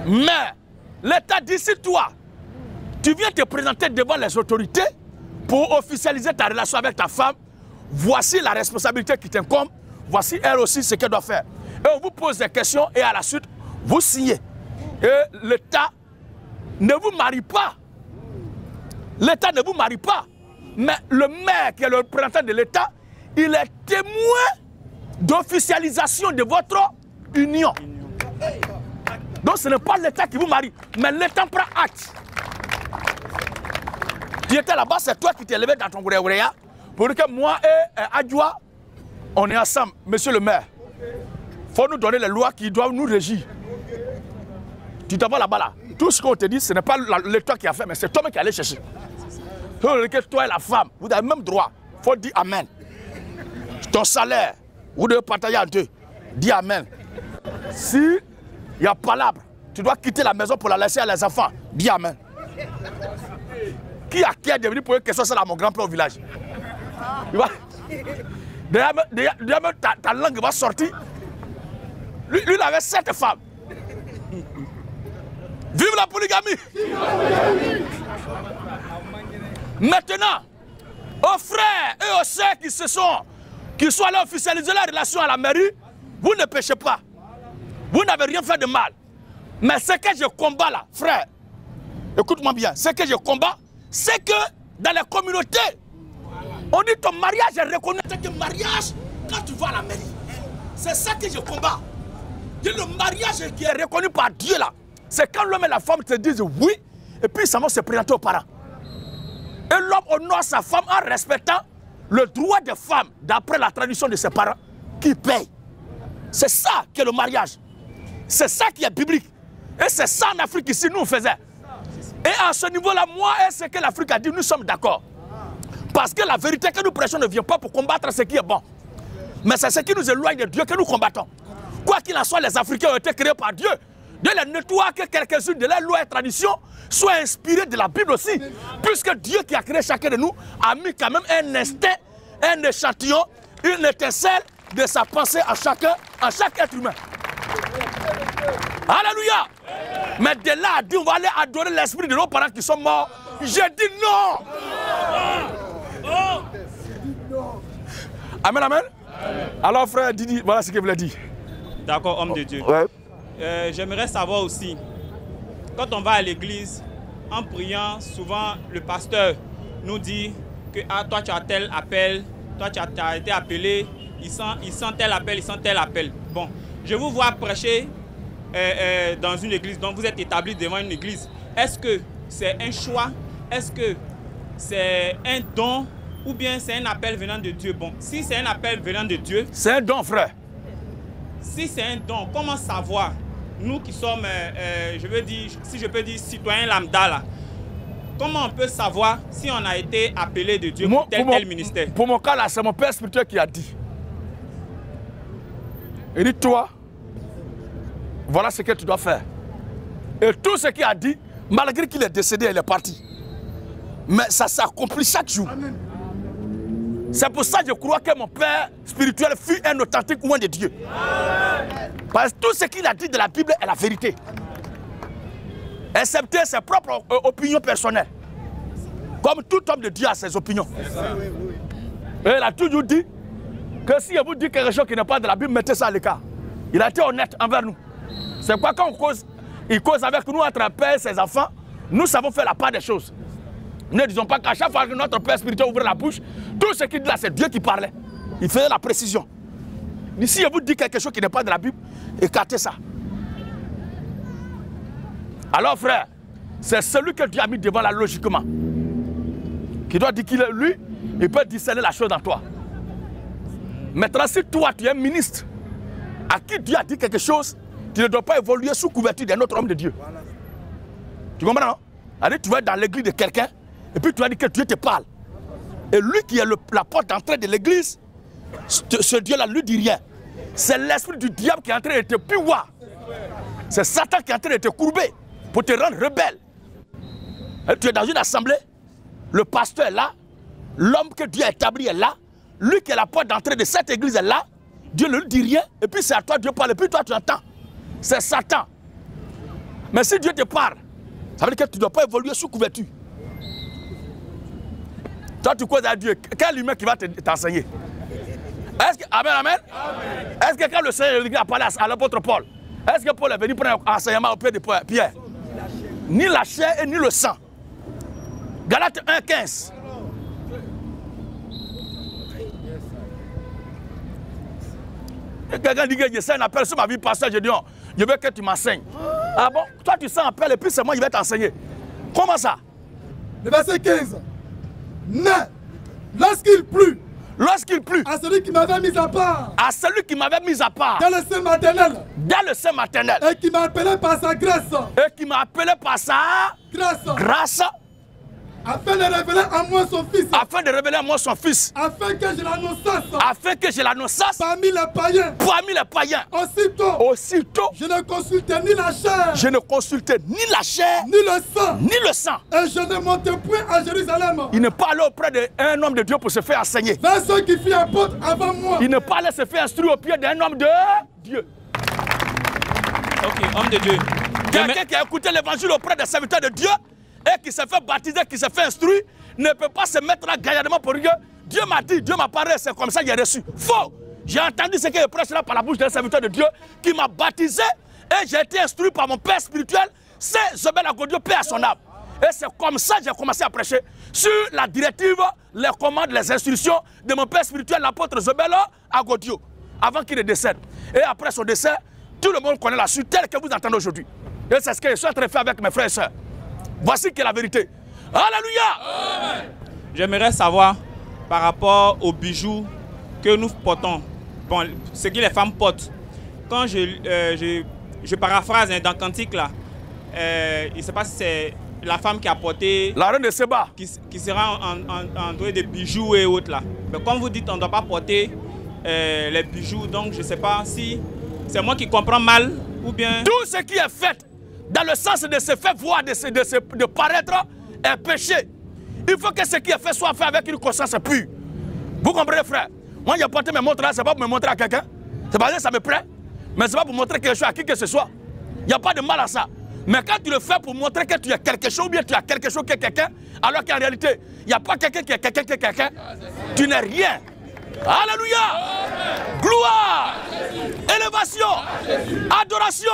Speaker 1: Mais l'État dit, si toi, tu viens te présenter devant les autorités pour officialiser ta relation avec ta femme, voici la responsabilité qui t'incombe, voici elle aussi ce qu'elle doit faire. Et on vous pose des questions et à la suite, vous signez. Et l'État ne vous marie pas. L'État ne vous marie pas. Mais le maire qui est le représentant de l'État, il est témoin d'officialisation de votre union. Donc ce n'est pas l'État qui vous marie, mais l'État prend acte. Tu étais là-bas, c'est toi qui t'es levé dans ton gouréouréa pour dire que moi et Adjoua, on est ensemble, monsieur le maire. Il faut nous donner les lois qui doivent nous régir. Tu t'en vas là-bas là. Tout ce qu'on te dit, ce n'est pas l'État qui a fait, mais c'est toi qui allé chercher. Toi et la femme, vous avez le même droit. Il faut dire Amen. Ton salaire, vous devez partager en deux. Dis Amen. Si il y a palabre, tu dois quitter la maison pour la laisser à les enfants. Dis Amen. Qui est devenu pour une question, c'est là mon grand-père au village. Déjà, ta langue va sortir. Lui, il avait 7 femmes. Vive la polygamie! Maintenant, aux frères et aux sœurs qui sont allés officialiser la relation à la mairie, vous ne péchez pas. Vous n'avez rien fait de mal. Mais ce que je combats là, frère, écoute-moi bien, ce que je combats, c'est que dans les communautés, on dit ton mariage est reconnu en tant que mariage quand tu vas à la mairie. C'est ça que je combats. Et le mariage qui est reconnu par Dieu là, c'est quand l'homme et la femme te disent oui, et puis ça va se présenter aux parents. Et l'homme honore sa femme en respectant le droit des femmes, d'après la tradition de ses parents, qui paye. C'est ça qui est le mariage. C'est ça qui est biblique. Et c'est ça en Afrique ici, nous faisons. Et à ce niveau-là, moi et ce que l'Afrique a dit, nous sommes d'accord. Parce que la vérité que nous prêchons ne vient pas pour combattre ce qui est bon. Mais c'est ce qui nous éloigne de Dieu que nous combattons. Quoi qu'il en soit, les Africains ont été créés par Dieu. Dieu les nettoie que quelques-unes de leurs lois et traditions soient inspirées de la Bible aussi. Puisque Dieu qui a créé chacun de nous a mis quand même un instinct, un échantillon, une étincelle de sa pensée à chaque être humain. Alléluia. Mais de là à dire on va aller adorer l'esprit de nos parents qui sont morts, j'ai dit non. Amen, amen. Alors frère Didi, voilà ce qu'il voulait dire.
Speaker 9: D'accord, homme de Dieu.
Speaker 1: Ouais.
Speaker 9: J'aimerais savoir aussi, quand on va à l'église, en priant, souvent le pasteur nous dit que ah, toi tu as tel appel, toi tu as été appelé, il sent tel appel, il sent tel appel. Bon, je vous vois prêcher dans une église, donc vous êtes établi devant une église. Est-ce que c'est un choix? Est-ce que c'est un don? Ou bien c'est un appel venant de Dieu? Bon, si c'est un appel venant de Dieu...
Speaker 1: C'est un don, frère.
Speaker 9: Si c'est un don, comment savoir? Nous qui sommes, je veux dire, si je peux dire citoyens lambda là, comment on peut savoir si on a été appelé de Dieu pour tel ministère?
Speaker 1: Pour mon cas là, c'est mon père spirituel qui a dit. Il dit, toi, voilà ce que tu dois faire. Et tout ce qu'il a dit, malgré qu'il est décédé, il est parti. Mais ça s'accomplit chaque jour. C'est pour ça que je crois que mon père spirituel fut un authentique oint de Dieu. Parce que tout ce qu'il a dit de la Bible est la vérité. Excepté ses propres opinions personnelles. Comme tout homme de Dieu a ses opinions. Et il a toujours dit que si je vous dis quelque chose qui n'est pas de la Bible, mettez ça à l'écart. Il a été honnête envers nous. C'est quoi quand il cause avec nous entre père et ses enfants, nous savons faire la part des choses. Ne disons pas qu'à chaque fois que notre père spirituel ouvrait la bouche, tout ce qu'il dit là, c'est Dieu qui parlait. Il faisait la précision. Si je vous dis quelque chose qui n'est pas de la Bible, écartez ça. Alors frère, c'est celui que Dieu a mis devant là logiquement. Qui doit dire qu'il est lui, il peut discerner la chose dans toi. Maintenant, si toi tu es un ministre, à qui Dieu a dit quelque chose, tu ne dois pas évoluer sous couverture d'un autre homme de Dieu. Tu comprends, non? Allez, tu vas dans l'église de quelqu'un, et puis tu vas dire que Dieu te parle. Et lui qui est la porte d'entrée de l'église, ce Dieu-là ne lui dit rien. C'est l'esprit du diable qui est en train de te piouer. C'est Satan qui est en train de te courber pour te rendre rebelle. Et tu es dans une assemblée, le pasteur est là, l'homme que Dieu a établi est là, lui qui est la porte d'entrée de cette église est là, Dieu ne lui dit rien, et puis c'est à toi Dieu parle, et puis toi tu entends. C'est Satan. Mais si Dieu te parle, ça veut dire que tu ne dois pas évoluer sous couverture. Toi, tu causes à Dieu. Quel humain qui va t'enseigner? Est-ce que, amen, amen? Est-ce que quand le Seigneur a parlé à l'apôtre Paul, est-ce que Paul est venu prendre un enseignement au pied de Pierre? Ni la chair et ni le sang. Galates 1,15. Quelqu'un dit que je sais un appel sur ma vie, pasteur, je dis non, je veux que tu m'enseignes. Ah bon? Toi, tu sens un appel et puis c'est moi qui vais t'enseigner. Comment ça?
Speaker 3: Le verset 15. Mais, lorsqu'il plut, à celui qui m'avait mis à part,
Speaker 1: dans
Speaker 3: le sein maternel,
Speaker 1: et
Speaker 3: qui m'a appelé par sa grâce,
Speaker 1: grâce,
Speaker 3: afin de révéler à moi son fils, afin que je l'annonçasse, parmi les païens. Aussitôt, je ne consultais ni la chair, ni le sang, et je ne montais point à Jérusalem.
Speaker 1: Il n'est pas allé auprès d'un homme de Dieu pour se faire enseigner.
Speaker 3: Vers ceux qui firent apôtre avant moi.
Speaker 1: Il n'est pas allé se faire instruire au pied d'un homme de Dieu.
Speaker 9: Ok, homme de Dieu.
Speaker 1: Quelqu'un qui a écouté l'évangile auprès des serviteurs de Dieu et qui s'est fait baptiser, qui s'est fait instruire, ne peut pas se mettre là gaillardement pour dire Dieu m'a dit, Dieu m'a parlé, c'est comme ça que j'ai reçu. Faux! J'ai entendu ce qu'il prêche là par la bouche d'un serviteur de Dieu qui m'a baptisé et j'ai été instruit par mon père spirituel, c'est Zobel Agodio, paix à son âme. Et c'est comme ça que j'ai commencé à prêcher sur la directive, les commandes, les instructions de mon père spirituel, l'apôtre Zobel Agodio, avant qu'il ne décède. Et après son décès, tout le monde connaît la suite telle que vous entendez aujourd'hui. Et c'est ce que je suis en train de faire avec mes frères et sœurs. Voici qui est la vérité. Alléluia!
Speaker 9: J'aimerais savoir par rapport aux bijoux que nous portons, bon, ce que les femmes portent. Quand je paraphrase dans Cantique là, il ne sait pas si c'est la femme qui a porté...
Speaker 1: La reine de Séba.
Speaker 9: Qui sera entourée de bijoux et autres là. Mais comme vous dites, on ne doit pas porter les bijoux, donc je ne sais pas si c'est moi qui comprends mal ou bien...
Speaker 1: Tout ce qui est fait dans le sens de se faire voir, de paraître, est péché. Il faut que ce qui est fait soit fait avec une conscience pure. Vous comprenez, frère? Moi, j'ai porté mes montres là, c'est pas pour me montrer à quelqu'un. C'est parce que ça me plaît. Mais c'est pas pour montrer quelque chose à qui que ce soit. Il n'y a pas de mal à ça. Mais quand tu le fais pour montrer que tu as quelque chose, ou bien tu as quelque chose que quelqu'un, alors qu'en réalité, il n'y a pas quelqu'un qui est quelqu'un que quelqu'un, tu n'es rien. Alléluia. Gloire. Élévation. Adoration.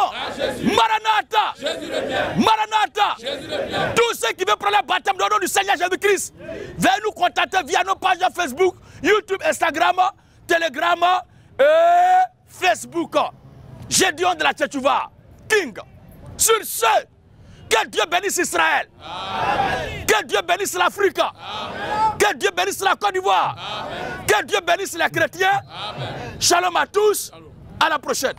Speaker 1: Maranatha. Maranatha. Tous ceux qui veulent prendre le baptême dans le nom du Seigneur Jésus-Christ, veuillez nous contacter via nos pages Facebook, YouTube, Instagram, Telegram et Facebook. Gédéon de la Tchétchouva, King. Sur ce, que Dieu bénisse Israël. Amen. Que Dieu bénisse l'Afrique. Que Dieu bénisse la Côte d'Ivoire. Que Dieu bénisse les chrétiens. Amen. Shalom à tous. À la prochaine.